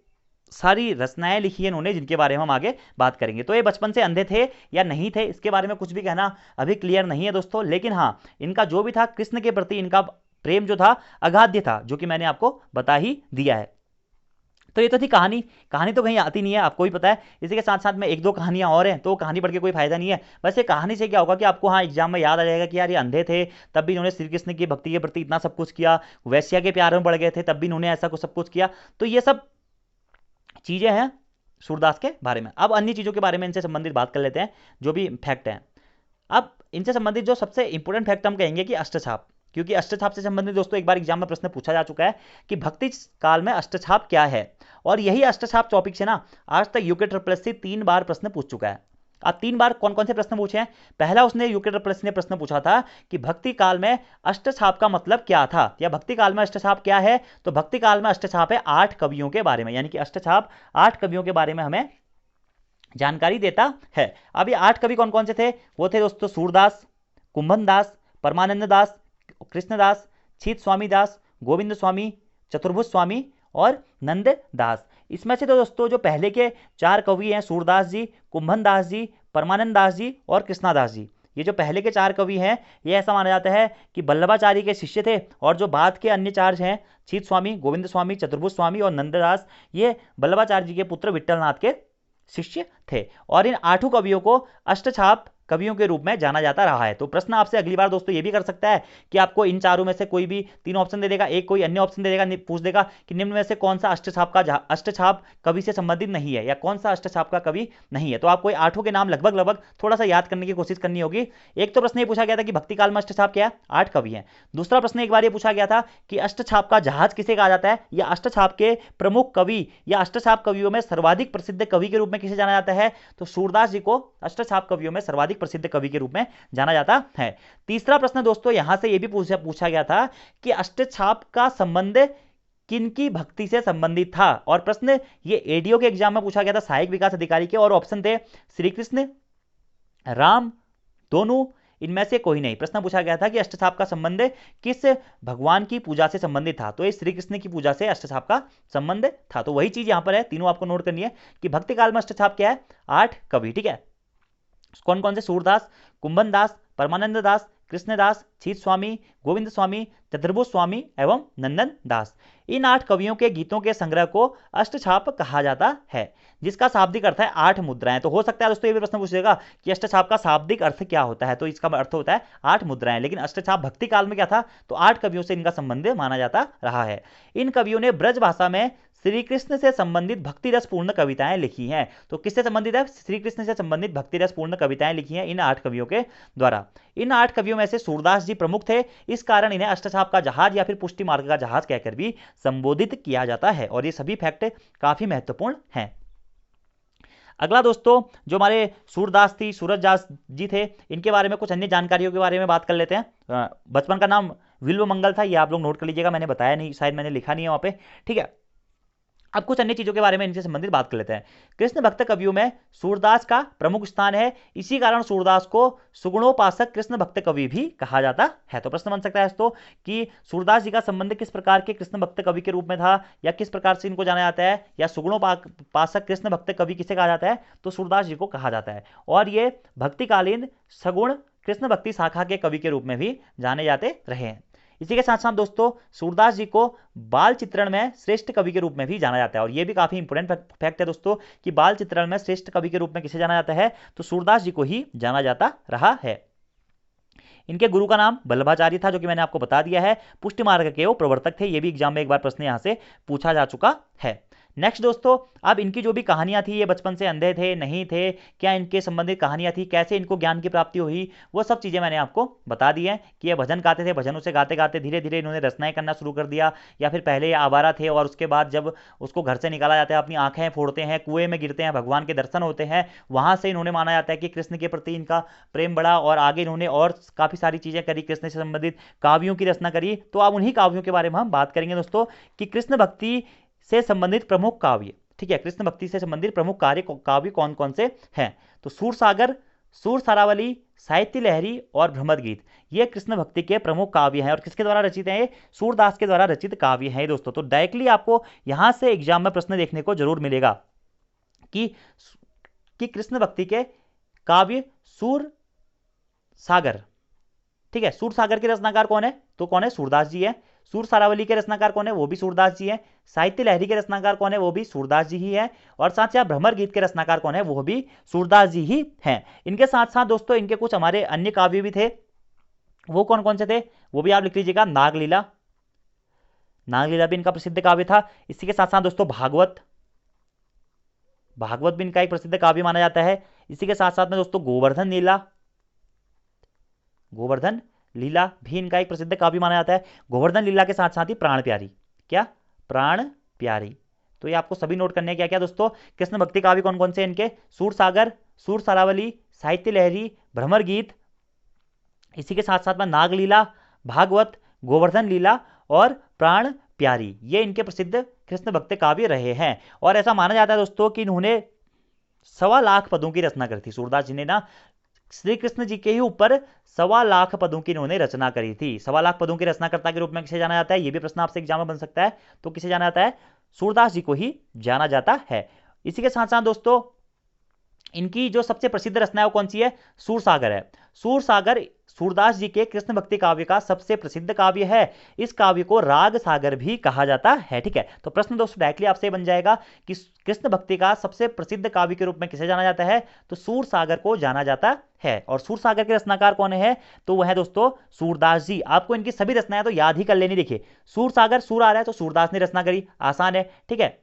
[SPEAKER 1] सारी रचनाएं लिखी है इन्होंने, जिनके बारे में हम आगे बात करेंगे। तो ये बचपन से अंधे थे या नहीं थे, इसके बारे में कुछ भी कहना अभी क्लियर नहीं है दोस्तों, लेकिन हाँ इनका जो भी था कृष्ण के प्रति इनका प्रेम जो था अगाध्य था, जो कि मैंने आपको बता ही दिया है। तो ये तो थी कहानी। कहानी तो कहीं आती नहीं है, आपको भी पता है। इसी के साथ साथ में एक दो कहानियां और हैं, तो कहानी पढ़ के कोई फायदा नहीं है। वैसे कहानी से क्या होगा कि आपको हाँ एग्जाम में याद आ जाएगा कि यार ये अंधे थे, तब भी इन्होंने श्री कृष्ण की भक्ति के प्रति इतना सब कुछ किया। वैश्या के प्यार में पड़ गए थे, तब भी इन्होंने ऐसा कुछ सब कुछ किया। तो ये सब चीजें हैं सूरदास के बारे में। अब अन्य चीजों के बारे में इनसे संबंधित बात कर लेते हैं, जो भी फैक्ट हैं। अब इनसे संबंधित जो सबसे इंपॉर्टेंट फैक्ट हम कहेंगे कि अष्टछाप, क्योंकि अष्टछाप से संबंधित दोस्तों एक बार एग्जाम में प्रश्न पूछा जा चुका है कि भक्ति काल में अष्टछाप क्या है। और यही अष्टछाप टॉपिक से ना आज तक यूके ट्रिपल एस से 3 बार प्रश्न पूछ चुका है। अब 3 बार कौन कौन से प्रश्न पूछे हैं? पहला उसने यूके ट्रिपल एस ने प्रश्न पूछा था कि भक्ति काल में अष्टछाप का मतलब क्या था, या भक्ति काल में अष्टछाप क्या है। तो भक्ति काल में अष्टछाप है 8 कवियों के बारे में, यानी कि अष्टछाप 8 कवियों के बारे में हमें जानकारी देता है। अब ये 8 कवि कौन कौन से थे? वो थे दोस्तों सूरदास, कुंभन दास, परमानंद दास, कृष्णदास, छीत स्वामी दास, गोविंद स्वामी, चतुर्भुज स्वामी और नंद दास। इसमें से तो दोस्तों जो पहले के 4 कवि हैं, सूरदास जी, कुंभन दास जी, परमानंद दास जी और कृष्णादास जी, ये जो पहले के 4 कवि हैं, ये ऐसा माना जाता है कि वल्लभाचार्य के शिष्य थे। और जो बाद के अन्य 4 हैं, छीत स्वामी, गोविंद स्वामी, चतुर्भुज स्वामी और नंददास, ये वल्लभाचार्य जी के पुत्र विट्ठलनाथ के शिष्य थे। और इन 8 कवियों को अष्टछाप कवियों के रूप में जाना जाता रहा है। तो प्रश्न आपसे अगली बार दोस्तों ये भी कर सकता है कि आपको इन चारों में से कोई भी 3 ऑप्शन दे देगा, एक कोई अन्य ऑप्शन दे देगा, पूछ देगा कि निम्न में से कौन सा अष्टछाप कवि से संबंधित नहीं है, या कौन सा अष्टछाप का कवि नहीं है। तो आपको 8 के नाम लगभग लगभग थोड़ा सा याद करने की कोशिश करनी होगी। एक तो प्रश्न ये पूछा गया था कि भक्ति काल में अष्टछाप क्या है, 8 कवि हैं। दूसरा प्रश्न एक बार ये पूछा गया था कि अष्टछाप का जहाज किसे कहा जाता है, या अष्टछाप के प्रमुख कवि या अष्टछाप कवियों में सर्वाधिक प्रसिद्ध कवि के रूप में किसे जाना जाता है। तो सूरदास जी को अष्टछाप कवियों में सर्वाधिक प्रसिद्ध कवि के रूप में जाना जाता है। तीसरा प्रश्न दोस्तों यहां से यह भी पूछा गया था कि अष्टछाप का संबंध किनकी भक्ति से संबंधित था। और प्रश्न ये एडीओ के एग्जाम में पूछा गया था सहायक विकास अधिकारी के, और ऑप्शन थे श्री कृष्ण, राम, दोनों, इनमें से कोई नहीं। प्रश्न पूछा गया था कि अष्टछाप का संबंध किस भगवान की पूजा से संबंधित था। तो ये श्री कृष्ण की पूजा से अष्टछाप का संबंध था। तो वही चीज यहां पर है, तीनों आपको नोट करनी है कि भक्ति काल में अष्टछाप क्या है, 8 कवि। ठीक है, कौन कौन से? सूरदास, कुंभन दास, परमानंद दास, कृष्णदास, छीत स्वामी, गोविंद स्वामी, चतुर्भुज स्वामी एवं नंदन दास। इन 8 कवियों के गीतों के संग्रह को अष्टछाप कहा जाता है, जिसका शाब्दिक अर्थ है 8 मुद्राएं। तो हो सकता है दोस्तों ये भी प्रश्न पूछेगा कि अष्टछाप का शाब्दिक अर्थ क्या होता है। तो इसका अर्थ होता है 8 मुद्राएं। लेकिन अष्टछाप भक्ति काल में क्या था, तो 8 कवियों से इनका संबंध माना जाता रहा है। इन कवियों ने ब्रज भाषा में श्री कृष्ण से संबंधित भक्ति रसपूर्ण कविताएं लिखी हैं। तो किससे संबंधित है? श्री कृष्ण से संबंधित भक्ति रसपूर्ण कविताएं लिखी हैं इन 8 कवियों के द्वारा। इन 8 कवियों में से सूरदास जी प्रमुख थे, इस कारण इन्हें अष्टछाप का जहाज या फिर पुष्टि मार्ग का जहाज कहकर भी संबोधित किया जाता है। और ये सभी फैक्ट काफी महत्वपूर्ण हैं। अगला दोस्तों जो हमारे सूरदास थी, सूरजदास जी थे, इनके बारे में कुछ अन्य जानकारियों के बारे में बात कर लेते हैं। बचपन का नाम विल्व मंगल था, ये आप लोग नोट कर लीजिएगा, मैंने बताया नहीं, शायद मैंने लिखा नहीं है वहां पे। ठीक है, अब कुछ अन्य चीजों के बारे में इनसे संबंधित बात कर लेते हैं। कृष्ण भक्त कवियों में सूरदास का प्रमुख स्थान है, इसी कारण सूरदास को सुगुणोपासक कृष्ण भक्त कवि भी कहा जाता है। तो प्रश्न बन सकता है दोस्तों कि सूरदास जी का संबंध किस प्रकार के कृष्ण भक्त कवि के रूप में था, या किस प्रकार से इनको जाना जाता है, या सुगुणोपासक कृष्ण भक्त कवि किसे कहा जाता है, तो सूरदास जी को कहा जाता है। और ये भक्तिकालीन सगुण कृष्ण भक्ति शाखा के कवि के रूप में भी जाने जाते रहे हैं। इसी के साथ साथ दोस्तों सूरदास जी को बाल चित्रण में श्रेष्ठ कवि के रूप में भी जाना जाता है। और यह भी काफी इंपोर्टेंट फैक्ट है दोस्तों कि बाल चित्रण में श्रेष्ठ कवि के रूप में किसे जाना जाता है, तो सूरदास जी को ही जाना जाता रहा है। इनके गुरु का नाम वल्लभाचार्य था, जो कि मैंने आपको बता दिया है। पुष्टि मार्ग के वो प्रवर्तक थे, ये भी एग्जाम में एक बार प्रश्न यहां से पूछा जा चुका है। नेक्स्ट दोस्तों, अब इनकी जो भी कहानियां थी, ये बचपन से अंधे थे नहीं थे, क्या इनके संबंधित कहानियां थी, कैसे इनको ज्ञान की प्राप्ति हुई, वो सब चीज़ें मैंने आपको बता दी हैं कि ये भजन गाते थे, भजन उसे गाते गाते धीरे धीरे इन्होंने रचनाएं करना शुरू कर दिया। या फिर पहले ये आवारा थे और उसके बाद जब उसको घर से निकाला जाता है, अपनी आंखें फोड़ते हैं, कुएं में गिरते हैं, भगवान के दर्शन होते हैं, वहां से इन्होंने माना जाता है कि कृष्ण के प्रति इनका प्रेम बढ़ा और आगे इन्होंने और काफ़ी सारी चीज़ें करी, कृष्ण से संबंधित काव्यों की रचना करी। तो अब उन्हीं काव्यों के बारे में हम बात करेंगे दोस्तों कि कृष्ण भक्ति से संबंधित प्रमुख काव्य, ठीक है, कृष्ण भक्ति से संबंधित प्रमुख काव्य कौन कौन से हैं। तो सूरसागर, सूर सारावली, साहित्य लहरी और भ्रमर गीत, ये कृष्ण भक्ति के प्रमुख काव्य हैं। और किसके द्वारा रचित हैं? ये सूरदास के द्वारा रचित काव्य हैं दोस्तों। तो डायरेक्टली आपको यहां से एग्जाम में प्रश्न देखने को जरूर मिलेगा कि कृष्ण भक्ति के काव्य सूर सागर, ठीक है, सूर सागर के रचनाकार कौन है? तो कौन है? सूरदास जी है। सूर सारावली के रचनाकार कौन है, वो भी सूरदास जी हैं। साहित्य लहरी के रचनाकार कौन है, वो भी सूरदास जी ही है। और साथ ही भ्रमर गीत के रचनाकार कौन है, वो भी सूरदास जी ही हैं। इनके साथ साथ दोस्तों इनके कुछ हमारे अन्य काव्य भी थे, वो कौन कौन से थे वो भी आप लिख लीजिएगा। नागलीला, नागलीला भी इनका प्रसिद्ध काव्य था। इसी के साथ साथ दोस्तों भागवत, भागवत भी इनका एक प्रसिद्ध काव्य माना जाता है। इसी के साथ साथ में दोस्तों गोवर्धन लीला, गोवर्धन लीला भी इनका एक प्रसिद्ध काव्य माना जाता है। गोवर्धन लीला के साथ साथ ही प्राण प्यारी, क्या प्राण प्यारी, तो ये आपको सभी नोट करने हैं। क्या क्या दोस्तों, कृष्ण भक्ति काव्य कौन कौन से इनके, सूर सागर, सूर सारावली, साहित्य लहरी, भ्रमर गीत, इसी के साथ साथ में नागलीला, भागवत, गोवर्धन लीला और प्राण प्यारी, ये इनके प्रसिद्ध कृष्ण भक्त काव्य रहे हैं। और ऐसा माना जाता है दोस्तों कि इन्होंने 1.25 लाख पदों की रचना करी थी। सूरदास जी ने ना श्री कृष्ण जी के ही ऊपर 1.25 लाख पदों की इन्होंने रचना करी थी। 1.25 लाख पदों की रचनाकर्ता के रूप में किसे जाना जाता है, ये भी प्रश्न आपसे एग्जाम में बन सकता है। तो किसे जाना जाता है, सूरदास जी को ही जाना जाता है। इसी के साथ साथ दोस्तों इनकी जो सबसे प्रसिद्ध रचना है वो कौन सी है, सूरसागर है। सूरसागर सूरदास जी के कृष्ण भक्ति काव्य का सबसे प्रसिद्ध काव्य है। इस काव्य को राग सागर भी कहा जाता है। ठीक है, तो प्रश्न दोस्तों डायरेक्टली आपसे बन जाएगा कि कृष्ण भक्ति का सबसे प्रसिद्ध काव्य के रूप में किसे जाना जाता है, तो सूरसागर को जाना जाता है। और सूरसागर के रचनाकार कौन है, तो वह है दोस्तों सूरदास जी। आपको इनकी सभी रचनाएं तो याद ही कर लेनी। देखिए सूरसागर, सूर आ रहा है तो सूरदास ने रचना करी, आसान है। ठीक है,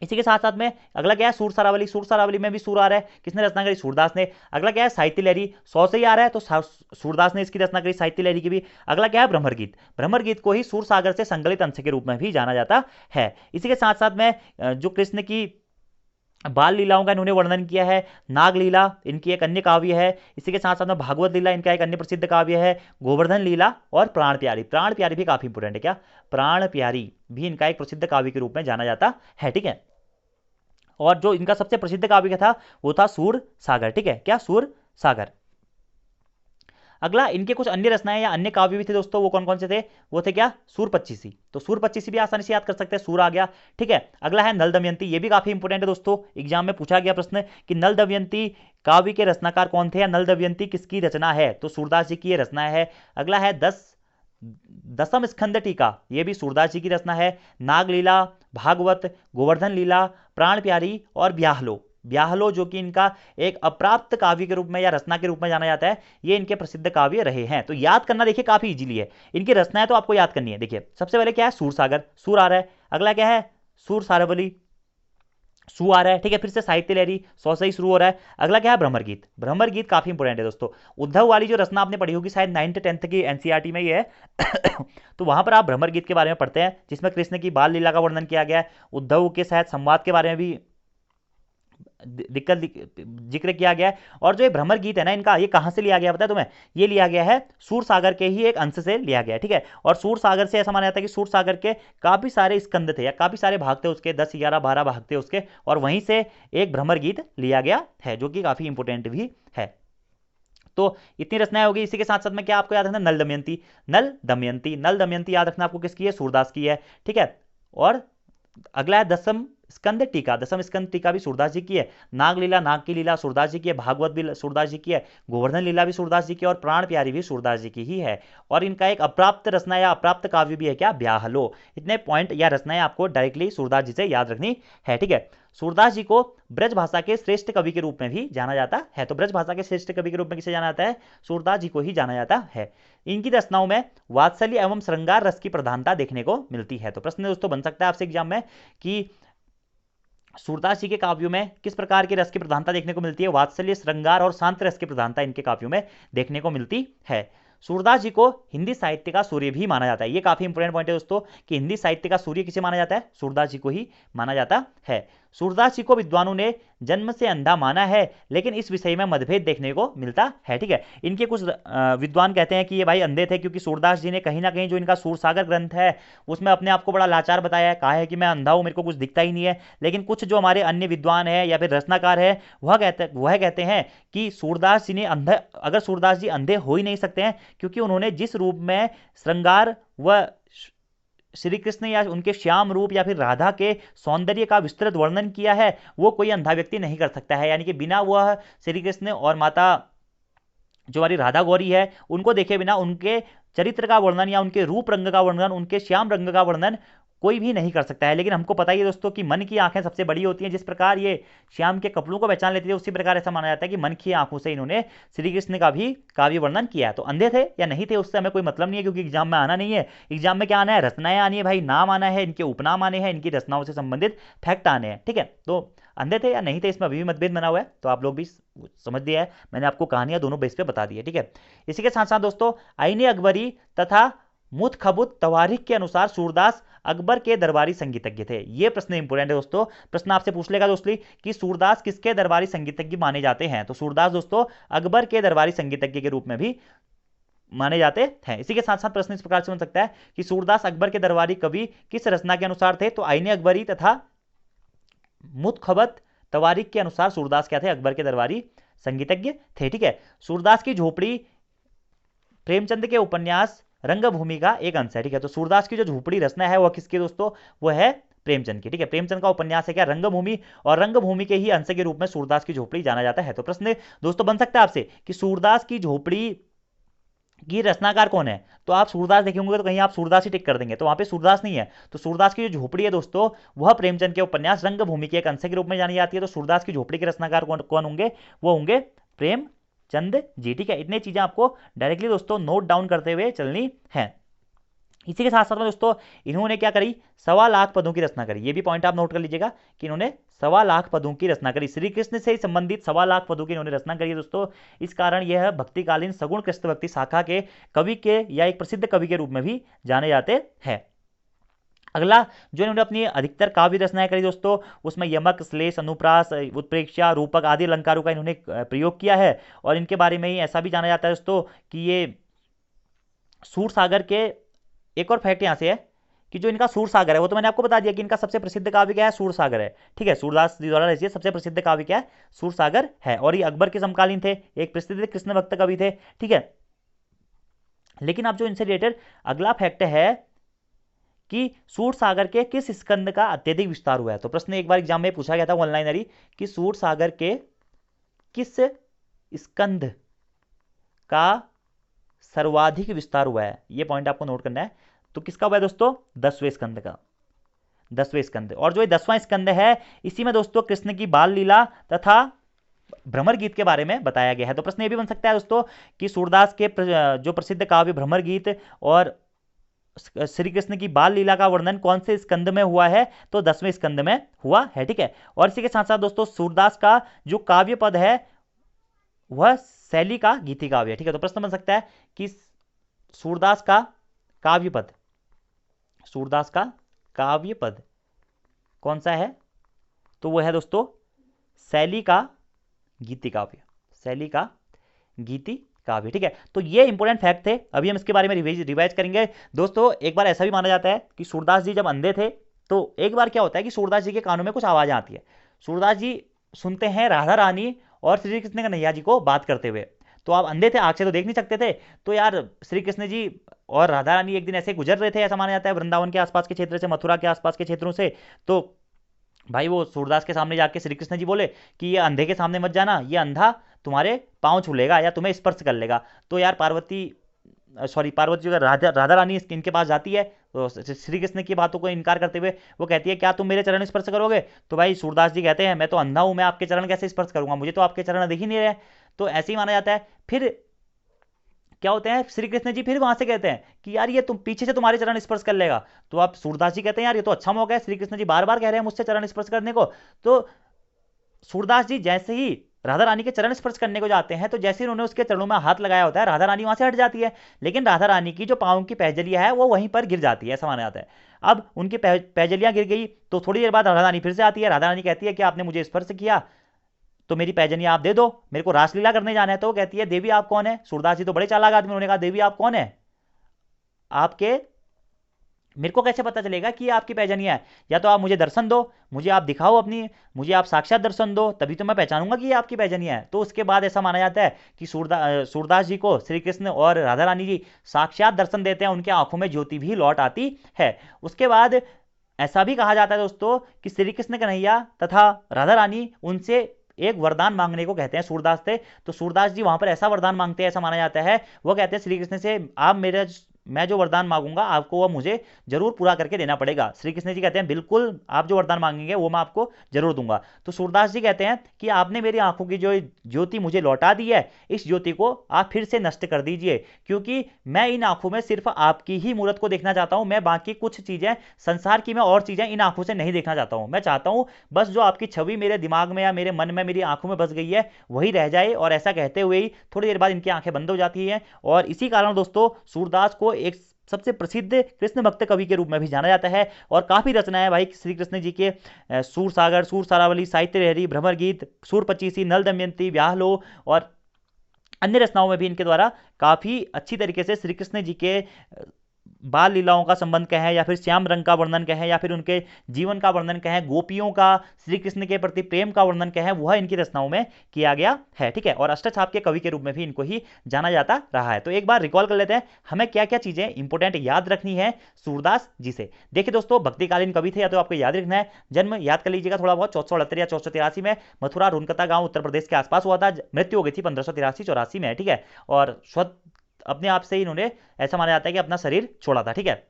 [SPEAKER 1] इसी के साथ साथ में अगला क्या है, सूर सारावली। सूर सारावली में भी सूर आ रहा है, किसने रचना करी, सूरदास ने। अगला क्या है, साहित्य लहरी, 100 से ही आ रहा है तो सूरदास ने इसकी रचना करी, साहित्य लहरी की भी। अगला क्या है, भ्रमर गीत। भ्रमर गीत को ही सूर सागर से संकलित अंश के रूप में भी जाना जाता है। इसी के साथ साथ में जो कृष्ण की बाल लीलाओं का इन्होंने वर्णन किया है, नागलीला इनकी एक अन्य काव्य है। इसी के साथ साथ में भागवत लीला इनका एक अन्य प्रसिद्ध काव्य है, गोवर्धन लीला और प्राण प्यारी। प्राण प्यारी भी काफी इंपोर्टेंट है, क्या प्राण प्यारी भी इनका एक प्रसिद्ध काव्य के रूप में जाना जाता है। ठीक है, और जो इनका सबसे प्रसिद्ध काव्य था वो था सूर सागर। ठीक है, क्या सूर सागर। अगला इनके कुछ अन्य रचनाएं या अन्य काव्य भी थे दोस्तों, वो कौन कौन से थे, वो थे क्या, सूर पच्चीसी। तो सूर पच्चीसी भी आसानी से याद कर सकते हैं, सूर आ गया। ठीक है, अगला है नल दमयंती, ये भी काफी इंपोर्टेंट है दोस्तों, एग्जाम में पूछा गया प्रश्न कि नल दमयंती काव्य के रचनाकार कौन थे या नल दमयंती किसकी रचना है, तो सूरदास जी की ये रचना है। अगला है दसम स्कंद टीका, ये भी सूरदास जी की रचना है। नागलीला, भागवत, गोवर्धन लीला, प्राण प्यारी और ब्याहलो। ब्याहलो जो कि इनका एक अप्राप्त काव्य के रूप में या रचना के रूप में जाना जाता है, ये इनके प्रसिद्ध काव्य रहे हैं। तो याद करना देखिए काफी इजीली है, इनकी रचनाएं तो आपको याद करनी है। देखिए सबसे पहले क्या है, सूर सागर, सूर आ रहा है। अगला क्या है, सूर सारावली, सू आ रहा है। ठीक है, फिर से साहित्य लहरी, 100 से ही शुरू हो रहा है। अगला क्या है, भ्रमर गीत। भ्रमर गीत काफी इंपोर्टेंट है दोस्तों, उद्धव वाली जो रचना आपने पढ़ी होगी शायद 9th 10th की एनसीईआरटी में ये है तो वहां पर आप भ्रमर गीत के बारे में पढ़ते हैं, जिसमें कृष्ण की बाल लीला का वर्णन किया गया है, उद्धव के साथ संवाद के बारे में भी जिक्र किया गया है। और जो ये भ्रमर गीत है ना इनका, ये कहां से लिया गया पता है तुम्हें, ये लिया गया है सूर सागर के ही एक अंश से लिया गया है। ठीक है, और सूर सागर से ऐसा माना जाता है कि सूर सागर के काफी सारे स्कंद थे या काफी सारे भाग थे उसके, 10 11 12 भाग थे उसके, और वहीं से एक भ्रमर गीत लिया गया है, जो कि काफी इंपोर्टेंट भी है। तो इतनी रचनाएं होगी। इसी के साथ साथ में क्या आपको याद रखना, नल दमयंती। नल दमयंती, नल दमयंती याद रखना आपको किसकी है, सूरदास की है। ठीक है, और अगला है दसम स्कंद टीका। दसम स्कंद टीका भी सूरदास जी की है। नागलीला, नाग की लीला सूरदास जी की है। भागवत भी सूरदास जी की है। गोवर्धन लीला भी सूरदास जी की है। और प्राण प्यारी भी सूरदास जी की ही है। और इनका एक अप्राप्त रचना या अप्राप्त काव्य भी है, क्या, ब्याहलो। इतने पॉइंट या रचनाएं आपको डायरेक्टली सूरदास जी से याद रखनी है। ठीक है, सूरदास जी को ब्रज भाषा के श्रेष्ठ कवि के रूप में भी जाना जाता है। तो ब्रज भाषा के श्रेष्ठ कवि के रूप में किसे जाना जाता है, सूरदास जी को ही जाना जाता है। इनकी रचनाओं में वात्सल्य एवं श्रृंगार रस की प्रधानता देखने को मिलती है। तो प्रश्न दोस्तों बन सकता है आपसे एग्जाम में कि सूरदास जी के काव्यों में किस प्रकार के रस की प्रधानता देखने को मिलती है, वात्सल्य, श्रृंगार और शांत रस की प्रधानता इनके काव्यों में देखने को मिलती है। सूरदास जी को हिंदी साहित्य का सूर्य भी माना जाता है। ये काफी इंपोर्टेंट पॉइंट है दोस्तों कि हिंदी साहित्य का सूर्य किसे माना जाता है, सूरदास जी को ही माना जाता है। सूरदास जी को विद्वानों ने जन्म से अंधा माना है, लेकिन इस विषय में मतभेद देखने को मिलता है। ठीक है, इनके कुछ विद्वान कहते हैं कि ये भाई अंधे थे, क्योंकि सूरदास जी ने कहीं ना कहीं जो इनका सूरसागर ग्रंथ है उसमें अपने आप को बड़ा लाचार बताया है, कहा है कि मैं अंधा हूं, मेरे को कुछ दिखता ही नहीं है। लेकिन कुछ जो हमारे अन्य विद्वान है या फिर रचनाकार है वह कहते हैं कि सूरदास जी ने अगर सूरदास जी अंधे हो ही नहीं सकते हैं, क्योंकि उन्होंने जिस रूप में श्रृंगार व श्री कृष्ण या उनके श्याम रूप या फिर राधा के सौंदर्य का विस्तृत वर्णन किया है, वो कोई अंधा व्यक्ति नहीं कर सकता है। यानी कि बिना वह श्री कृष्ण और माता जो हमारी राधा गौरी है, उनको देखे बिना उनके चरित्र का वर्णन या उनके रूप रंग का वर्णन, उनके श्याम रंग का वर्णन कोई भी नहीं कर सकता है। लेकिन हमको पता ही है दोस्तों कि मन की आंखें सबसे बड़ी होती हैं। जिस प्रकार ये श्याम के कपड़ों को पहचान लेती है, उसी प्रकार ऐसा माना जाता है कि मन की आंखों से इन्होंने श्री कृष्ण का भी काव्य वर्णन किया है। तो अंधे थे या नहीं थे उससे हमें कोई मतलब नहीं है, क्योंकि एग्जाम में आना नहीं है। एग्जाम में क्या आना है? रचनाएं आनी है भाई, नाम आना है, इनके उपनाम आने हैं, इनकी रचनाओं से संबंधित फैक्ट आने हैं। ठीक है, तो अंधे थे या नहीं थे इसमें अभी भी मतभेद बना हुआ है, तो आप लोग भी समझ दिया है। मैंने आपको कहानियां दोनों बेस पे बता दी है। ठीक है, इसी के साथ साथ दोस्तों आईने अकबरी तथा मुतखबुत तवारीख के अनुसार सूरदास अकबर के दरबारी संगीतज्ञ थे। ये प्रश्न इंपोर्टेंट है दोस्तों, प्रश्न आपसे पूछ लेगा दोस्तों कि सूरदास किसके दरबारी संगीतज्ञ माने जाते हैं। तो सूरदास दोस्तों अकबर के दरबारी संगीतज्ञ के रूप में भी माने जाते हैं। इसी के साथ साथ प्रश्न इस प्रकार से बन सकता है कि सूरदास अकबर के दरबारी कवि किस रचना के अनुसार थे। तो आईने अकबरी तथा मुतखबत तवारीख के अनुसार सूरदास क्या थे? अकबर के दरबारी संगीतज्ञ थे। ठीक है, सूरदास की झोपड़ी प्रेमचंद के उपन्यास रंगभूमि का एक अंश है। ठीक है, तो सूरदास की जो झोपड़ी रचना है वह किसकी दोस्तों? वो है प्रेमचंद की। ठीक है, प्रेमचंद का उपन्यास है क्या? रंगभूमि, और रंगभूमि के ही अंश के रूप में सूरदास की झोपड़ी जाना जाता है। तो प्रश्न दोस्तों बन सकता है आपसे कि सूरदास की झोपड़ी की रचनाकार कौन है। तो आप सूरदास देखेंगे तो कहीं आप सूरदास ही टिक कर देंगे, तो वहां पे सूरदास नहीं है। तो सूरदास की जो झोपड़ी है दोस्तों वह प्रेमचंद के उपन्यास रंगभूमि के एक अंश के रूप में जानी जाती है। तो सूरदास की झोपड़ी के रचनाकार कौन होंगे? वो होंगे प्रेमचंद जी। ठीक है, इतनी चीजें आपको डायरेक्टली दोस्तों नोट डाउन करते हुए चलनी है। इसी के साथ साथ में दोस्तों इन्होंने क्या करी? 1.25 लाख पदों की रचना करी। ये भी पॉइंट आप नोट कर लीजिएगा कि इन्होंने 1.25 लाख पदों की रचना करी। श्री कृष्ण से संबंधित 1.25 लाख पदों की इन्होंने रचना करी है दोस्तों। इस कारण यह भक्तिकालीन सगुण कृष्ण भक्ति शाखा के कवि के या एक प्रसिद्ध कवि के रूप में भी जाने जाते हैं। अगला जो इन्होंने अपनी अधिकतर काव्य रचनाएं करी दोस्तों, उसमें यमक, श्लेष, अनुप्रास, उत्प्रेक्षा, रूपक आदि अलंकारों का इन्होंने प्रयोग किया है। और इनके बारे में ही ऐसा भी जाना जाता है दोस्तों कि ये सूरसागर के, एक और फैक्ट यहां से है कि जो इनका सूरसागर है, वो तो मैंने आपको बता दिया कि इनका सबसे प्रसिद्ध काव्य क्या है? सूरसागर है। ठीक है, सूरदास जी द्वारा रचित सबसे प्रसिद्ध काव्य क्या है? सूरसागर है। और ये अकबर के समकालीन थे, एक प्रसिद्ध कृष्ण भक्त कवि थे। ठीक है, लेकिन अब जो इनसे रिलेटेड अगला फैक्ट है कि सूरसागर के किस स्कंद का अत्यधिक विस्तार हुआ है। तो प्रश्न एक बार एग्जाम में पूछा गया था ऑनलाइन कि सूरसागर के किस स्कंद का सर्वाधिक विस्तार हुआ है। ये पॉइंट आपको नोट करना है। तो किसका हुआ है दोस्तों? 10वें स्कंद का, 10वें स्कंद। और जो ये 10वां स्कंद है इसी में दोस्तों कृष्ण की बाल लीला तथा भ्रमर गीत के बारे में बताया गया है। तो प्रश्न ये भी बन सकता है दोस्तों कि सूरदास के जो प्रसिद्ध काव्य भ्रमर गीत और श्री कृष्ण की बाल लीला का वर्णन कौन से स्कंद में हुआ है? तो 10वें स्कंद में हुआ है। ठीक है, और इसी के साथ साथ दोस्तों सूरदास का जो काव्य पद है वह शैली का गीति काव्य है। ठीक है, तो प्रश्न बन सकता है कि सूरदास का काव्य पद, सूरदास का काव्य पद कौन सा है? तो वो है दोस्तों शैली का गीति काव्य, शैली का गीति काव्य। ठीक है, तो ये इंपॉर्टेंट फैक्ट थे, अभी हम इसके बारे में रिवाइज करेंगे दोस्तों। एक बार ऐसा भी माना जाता है कि सूरदास जी जब अंधे थे तो एक बार क्या होता है कि सूरदास जी के कानों में कुछ आवाजें आती है। सूरदास जी सुनते हैं राधा रानी और श्री कृष्ण कन्हैया जी को बात करते हुए। तो आप अंधे थे, आंख से तो देख नहीं सकते थे। तो यार श्री कृष्ण जी और राधा रानी एक दिन ऐसे गुजर रहे थे, ऐसा माना जाता है, वृंदावन के आसपास के क्षेत्र से, मथुरा के आसपास के क्षेत्रों से। तो भाई वो सूरदास के सामने जाके श्री कृष्ण जी बोले कि ये अंधे के सामने मत जाना, ये अंधा तुम्हारे पांव छू लेगा या तुम्हें स्पर्श कर लेगा। तो यार पार्वती जो राधा राधा रानी इनके पास जाती है, तो श्री कृष्ण की बातों को इनकार करते हुए वो कहती है क्या तुम मेरे चरण स्पर्श करोगे? तो भाई सूरदास जी कहते हैं मैं तो अंधा हूं, मैं आपके चरण कैसे स्पर्श करूंगा, मुझे तो आपके चरण दिख ही नहीं रहे। तो ऐसे ही माना जाता है। फिर क्या होते हैं, श्री कृष्ण जी फिर वहां से कहते हैं कि यार ये तुम पीछे से तुम्हारे चरण स्पर्श कर लेगा। तो आप सूरदास जी कहते हैं यार ये तो अच्छा मौका है, श्री कृष्ण जी बार बार कह रहे हैं मुझसे चरण स्पर्श करने को। तो सूरदास जी जैसे ही राधा रानी के चरण स्पर्श करने को जाते हैं, तो जैसे ही उन्होंने उसके चरणों में हाथ लगाया होता है, राधा रानी वहां से हट जाती है। लेकिन राधा रानी की जो पांव की पैजलियां है वो वहीं पर गिर जाती है, ऐसा माना जाता है। अब उनकी पैजलियां गिर गई तो थोड़ी देर बाद राधा रानी फिर से आती है। राधा रानी कहती है कि आपने मुझे स्पर्श किया तो मेरी पैजनियां आप दे दो, मेरे को रासलीला करने जाना है। तो वो कहती है देवी आप कौन है? सूरदास जी तो बड़े चालाक आदमी, उन्होंने कहा देवी आप कौन है? आपके मेरे को कैसे पता चलेगा कि ये आपकी पैजनियां है? या तो आप मुझे दर्शन दो, मुझे आप दिखाओ अपनी, मुझे आप साक्षात दर्शन दो, तभी तो मैं पहचानूंगा कि ये आपकी पैजनियां है। तो उसके बाद ऐसा माना जाता है कि सूरदास जी को श्री कृष्ण और राधा रानी जी साक्षात दर्शन देते हैं, उनके आंखों में ज्योति भी लौट आती है। उसके बाद ऐसा भी कहा जाता है दोस्तों कि श्री कृष्ण कन्हैया तथा राधा रानी उनसे एक वरदान मांगने को कहते हैं सूरदास से। तो सूरदास जी वहां पर ऐसा वरदान मांगते हैं, ऐसा माना जाता है। वो कहते हैं श्री कृष्ण से, आप मेरे, मैं जो वरदान मांगूंगा आपको वो मुझे जरूर पूरा करके देना पड़ेगा। श्री कृष्ण जी कहते हैं बिल्कुल, आप जो वरदान मांगेंगे वो मैं आपको जरूर दूंगा। तो सूरदास जी कहते हैं कि आपने मेरी आंखों की जो ज्योति मुझे लौटा दी है, इस ज्योति को आप फिर से नष्ट कर दीजिए, क्योंकि मैं इन आंखों में सिर्फ आपकी ही मूरत को देखना चाहता हूं। मैं बाकी कुछ चीजें, संसार की मैं और चीजें इन आंखों से नहीं देखना चाहता हूं। मैं चाहता हूं बस जो आपकी छवि मेरे दिमाग में या मेरे मन में, मेरी आंखों में बस गई है, वही रह जाए। और ऐसा कहते हुए ही थोड़ी देर बाद इनकी आंखें बंद हो जाती हैं। और इसी कारण दोस्तों सूरदास को एक सबसे प्रसिद्ध कृष्ण भक्त कवि के रूप में भी जाना जाता है। और काफी रचनाएं भाई श्री कृष्ण जी के, सूर सागर, सूर सारावली, साहित्य लहरी, भ्रमर गीत, सूर पचीसी, नल दमयंती, ब्याह लो और अन्य रचनाओं में भी इनके द्वारा काफी अच्छी तरीके से श्री कृष्ण जी के बाल लीलाओं का संबंध कहें, या फिर श्याम रंग का वर्णन कहें, या फिर उनके जीवन का वर्णन कहें, गोपियों का श्री कृष्ण के प्रति प्रेम का वर्णन कहें, वह इनकी रचनाओं में किया गया है। ठीक है, और अष्टछाप के कवि के रूप में भी इनको ही जाना जाता रहा है। तो एक बार रिकॉल कर लेते हैं हमें क्या क्या चीजें इंपॉर्टेंट याद रखनी है सूरदास जी से। देखिए दोस्तों, भक्तिकालीन कवि थे, या तो आपको याद रखना है, जन्म याद कर लीजिएगा थोड़ा बहुत, 1468 या 1483 में मथुरा रुनकता गांव उत्तर प्रदेश के आसपास हुआ था। मृत्यु हो गई थी 1583-84 में। ठीक है, और अपने आप से ही इन्होंने, ऐसा माना जाता है कि अपना शरीर छोड़ा था। ठीक है,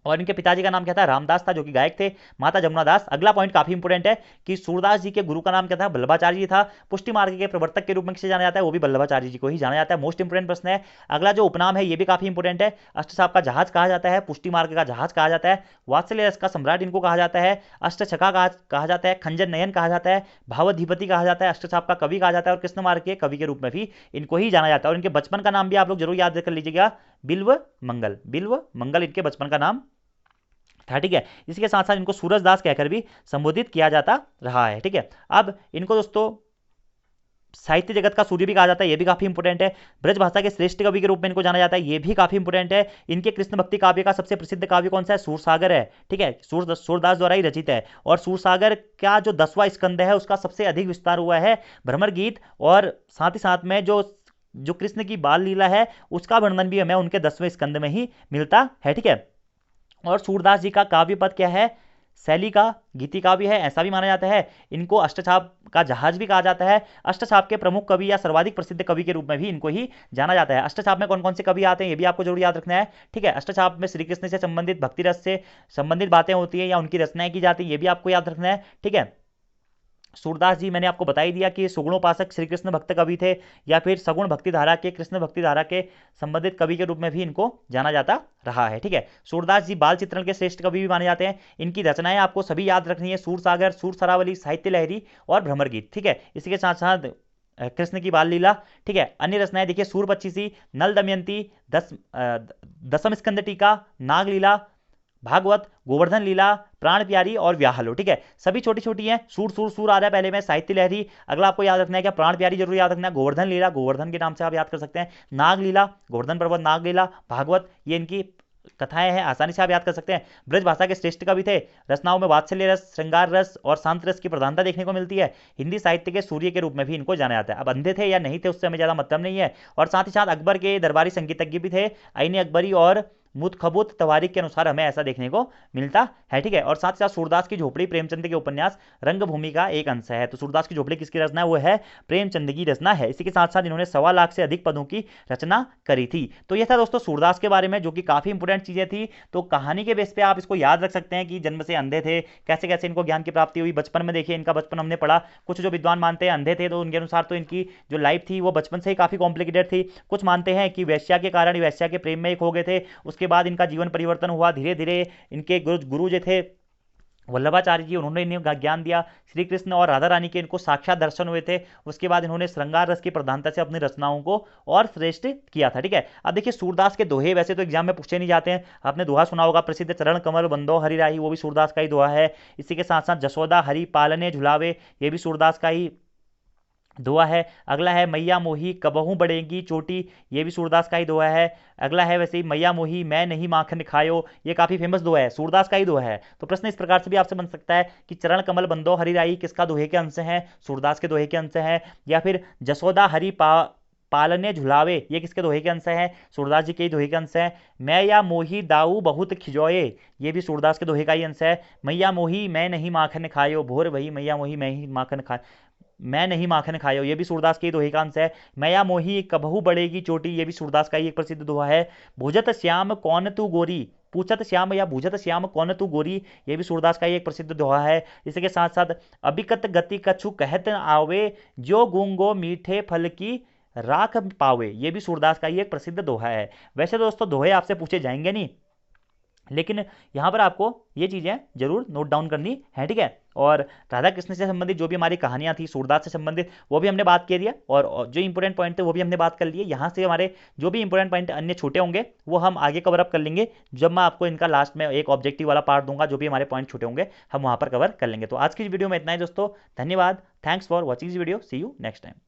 [SPEAKER 1] और इनके पिताजी का नाम क्या था? रामदास था, जो कि गायक थे। माता जमुना दास। अगला पॉइंट काफी इंपोर्टेंट है कि सूरदास जी के गुरु का नाम क्या था? वल्लभाचार्य जी था। पुष्टि मार्ग के प्रवर्तक के रूप में किसे जाना जाता है? वो भी वल्लभाचार्य जी को ही जाना जाता है। मोस्ट इंपोर्टेंट प्रश्न है। अगला जो उपनाम है ये भी काफी इंपोर्टेंट है। अष्टसाप का जहाज कहा जाता है, पुष्टि मार्ग का जहाज कहा जाता है, वात्सल्य रस का सम्राट इनको कहा जाता है, अष्टछका कहा जाता है, खंजन नयन कहा जाता है, भावाधिपति कहा जाता है, अष्टसाप का कवि कहा जाता है, और कृष्ण मार्ग के कवि के रूप में भी इनको ही जाना जाता है। और इनके बचपन का नाम भी आप लोग जरूर याद कर लीजिएगा, बिल्व मंगल। बिल्व मंगल इनके बचपन का नाम था। ठीक है, इसके साथ साथ इनको सूरजदास कहकर भी संबोधित किया जाता रहा है। ठीक है, अब इनको दोस्तों साहित्य जगत का सूर्य भी कहा जाता है, ये भी काफी इंपोर्टेंट है। ब्रज भाषा के श्रेष्ठ कवि के रूप में इनको जाना जाता है, ये भी काफी इंपोर्टेंट है। इनके कृष्ण भक्ति काव्य का सबसे प्रसिद्ध काव्य कौन सा है? सूरसागर है। ठीक है, सूरदास द्वारा ही रचित है। और सूरसागर का जो 10वां स्कंद है उसका सबसे अधिक विस्तार हुआ है भ्रमर गीत, और साथ ही साथ में जो कृष्ण की बाल लीला है उसका वर्णन भी हमें उनके 10वें स्कंद में ही मिलता है। ठीक है, और सूरदास जी का काव्य पद क्या है? शैली का गीति काव्य है, ऐसा भी माना जाता है। इनको अष्टछाप का जहाज भी कहा जाता है। अष्टछाप के प्रमुख कवि या सर्वाधिक प्रसिद्ध कवि के रूप में भी इनको ही जाना जाता है। अष्टछाप में कौन कौन से कवि आते हैं ये भी आपको जरूर याद रखना है। ठीक है, अष्टछाप में श्री कृष्ण से संबंधित, भक्ति रस से संबंधित बातें होती है या उनकी रचनाएं की जाती है, ये भी आपको याद रखना है। ठीक है, सूरदास जी मैंने आपको बता ही दिया कि सुगुणोपासक श्री कृष्ण भक्त कवि थे, या फिर सगुण भक्ति धारा के, कृष्ण भक्ति धारा के संबंधित कवि के रूप में भी इनको जाना जाता रहा है। ठीक है, सूरदास जी बाल चित्रण के श्रेष्ठ कवि भी माने जाते हैं। इनकी रचनाएं आपको सभी याद रखनी है, सूर सागर, सूर सरावली, साहित्य लहरी और भ्रमर गीत। ठीक है, इसके साथ साथ कृष्ण की बाल लीला। ठीक है, अन्य रचनाएं देखिए, सूर पचीसी, नल दमयंती, दसम स्कंद टीका, नागलीला, भागवत, गोवर्धन लीला, प्राण प्यारी और व्याहलो। ठीक है, सभी छोटी छोटी हैं। सूर सूर सूर आ रहा है पहले में, साहित्य लहरी अगला आपको याद रखना है क्या? प्राण प्यारी जरूर याद रखना है। गोवर्धन लीला, गोवर्धन के नाम से आप याद कर सकते हैं। नाग लीला, गोवर्धन पर्वत नाग लीला, भागवत, ये इनकी कथाएं हैं, आसानी से आप याद कर सकते हैं। ब्रज भाषा के श्रेष्ठ कवि थे। रचनाओं में वात्सल्य रस, श्रृंगार रस और शांत रस की प्रधानता देखने को मिलती है। हिंदी साहित्य के सूर्य के रूप में भी इनको जाना जाता है। अब अंधे थे या नहीं थे उससे हमें ज्यादा मतलब नहीं है। और साथ ही साथ अकबर के दरबारी संगीतज्ञ भी थे। आईने अकबरी और मुतखबुत तवारीख के अनुसार हमें ऐसा देखने को मिलता है। ठीक है, और साथ ही साथ सूरदास की झोपड़ी प्रेमचंद के उपन्यास रंगभूमि का एक अंश है। तो सूरदास की झोपड़ी किसकी रचना है? वो है प्रेमचंद की रचना है। इसी के साथ साथ इन्होंने 1.25 लाख से अधिक पदों की रचना करी थी। तो यह था दोस्तों सूरदास के बारे में, जो कि काफी इंपोर्टेंट चीजें थी। तो कहानी के बेस पे आप इसको याद रख सकते हैं कि जन्म से अंधे थे, कैसे कैसे इनको ज्ञान की प्राप्ति हुई। बचपन में देखिए इनका बचपन हमने पढ़ा, कुछ जो विद्वान मानते हैं अंधे थे, तो उनके अनुसार तो इनकी जो लाइफ थी वो बचपन से ही काफी कॉम्प्लिकेटेड थी। कुछ मानते हैं कि वेश्या के कारण, वेश्या के प्रेम में एक हो गए थे, उसके बाद इनका जीवन परिवर्तन हुआ। धीरे धीरे इनके गुरु जो थे वल्लभाचार्य जी, उन्होंने इन्हें ज्ञान दिया। श्री कृष्ण और राधा रानी के इनको साक्षात दर्शन हुए थे। उसके बाद इन्होंने श्रृंगार रस की प्रधानता से अपनी रचनाओं को और श्रेष्ठ किया था। ठीक है, अब देखिए सूरदास के दोहे वैसे तो एग्जाम में पूछे नहीं जाते हैं। आपने दोहा सुना होगा प्रसिद्ध, चरण कमल बंदो हरि राही, वो भी सूरदास का ही दोहा है। इसी के साथ साथ जसोदा हरि पालने झुलावे, ये भी सूरदास का ही दोहा है। अगला है मैया मोही कबहू बढ़ेगी चोटी, ये भी सूरदास का ही दोहा है। अगला है वैसे ही मैया मोही मैं नहीं माखन खायो, ये काफी फेमस दोहा है, सूरदास का ही दोहा है। तो प्रश्न इस प्रकार से भी आपसे बन सकता है कि चरण कमल बंदो हरि राई किसका दोहे के अंश है? सूरदास के दोहे के अंश है। या फिर जसोदा हरि पालने झुलावे, ये किसके दोहे के अंश है? सूरदास जी के ही दोहे के अंश है। मैं या मोही दाऊ बहुत खिजोए, ये भी सूरदास के दोहे का ही अंश है। मैया मोही मैं नहीं माखन खायो, भोर वही मैया मोही मैं ही माखन खा मैं नहीं माखन खायो, ये भी सूरदास के दोहे का अंश है। मैया मोही कबहू बढ़ेगी चोटी, ये भी सूरदास का ही एक प्रसिद्ध दोहा है। भुजत श्याम कौन तू गोरी, पूछत श्याम या भुजत श्याम कौन तू गोरी, ये भी सूरदास का ही एक प्रसिद्ध दोहा है। इसके साथ साथ अबिकत गति कछु कहत आवे, जो गूंगो मीठे फल की राख पावे, ये भी सूरदास का ही एक प्रसिद्ध दोहा है। वैसे दोस्तों दोहे आपसे पूछे जाएंगे नहीं, लेकिन यहाँ पर आपको ये चीज़ें जरूर नोट डाउन करनी है, ठीक है। और राधा कृष्ण से संबंधित जो भी हमारी कहानियाँ थी, सूरदास से संबंधित, वो भी हमने बात कर दिया, और जो इंपॉर्टेंट पॉइंट थे वो भी हमने बात कर लिए। यहाँ से हमारे जो भी इंपॉर्टेंट पॉइंट अन्य छोटे होंगे वो हम आगे कवर अप कर लेंगे, जब मैं आपको इनका लास्ट में एक ऑब्जेक्टिव वाला पार्ट दूंगा, जो भी हमारे पॉइंट छोटे होंगे हम वहाँ पर कवर कर लेंगे। तो आज की वीडियो में इतना ही दोस्तों, धन्यवाद, thanks for watching this video, see you next time.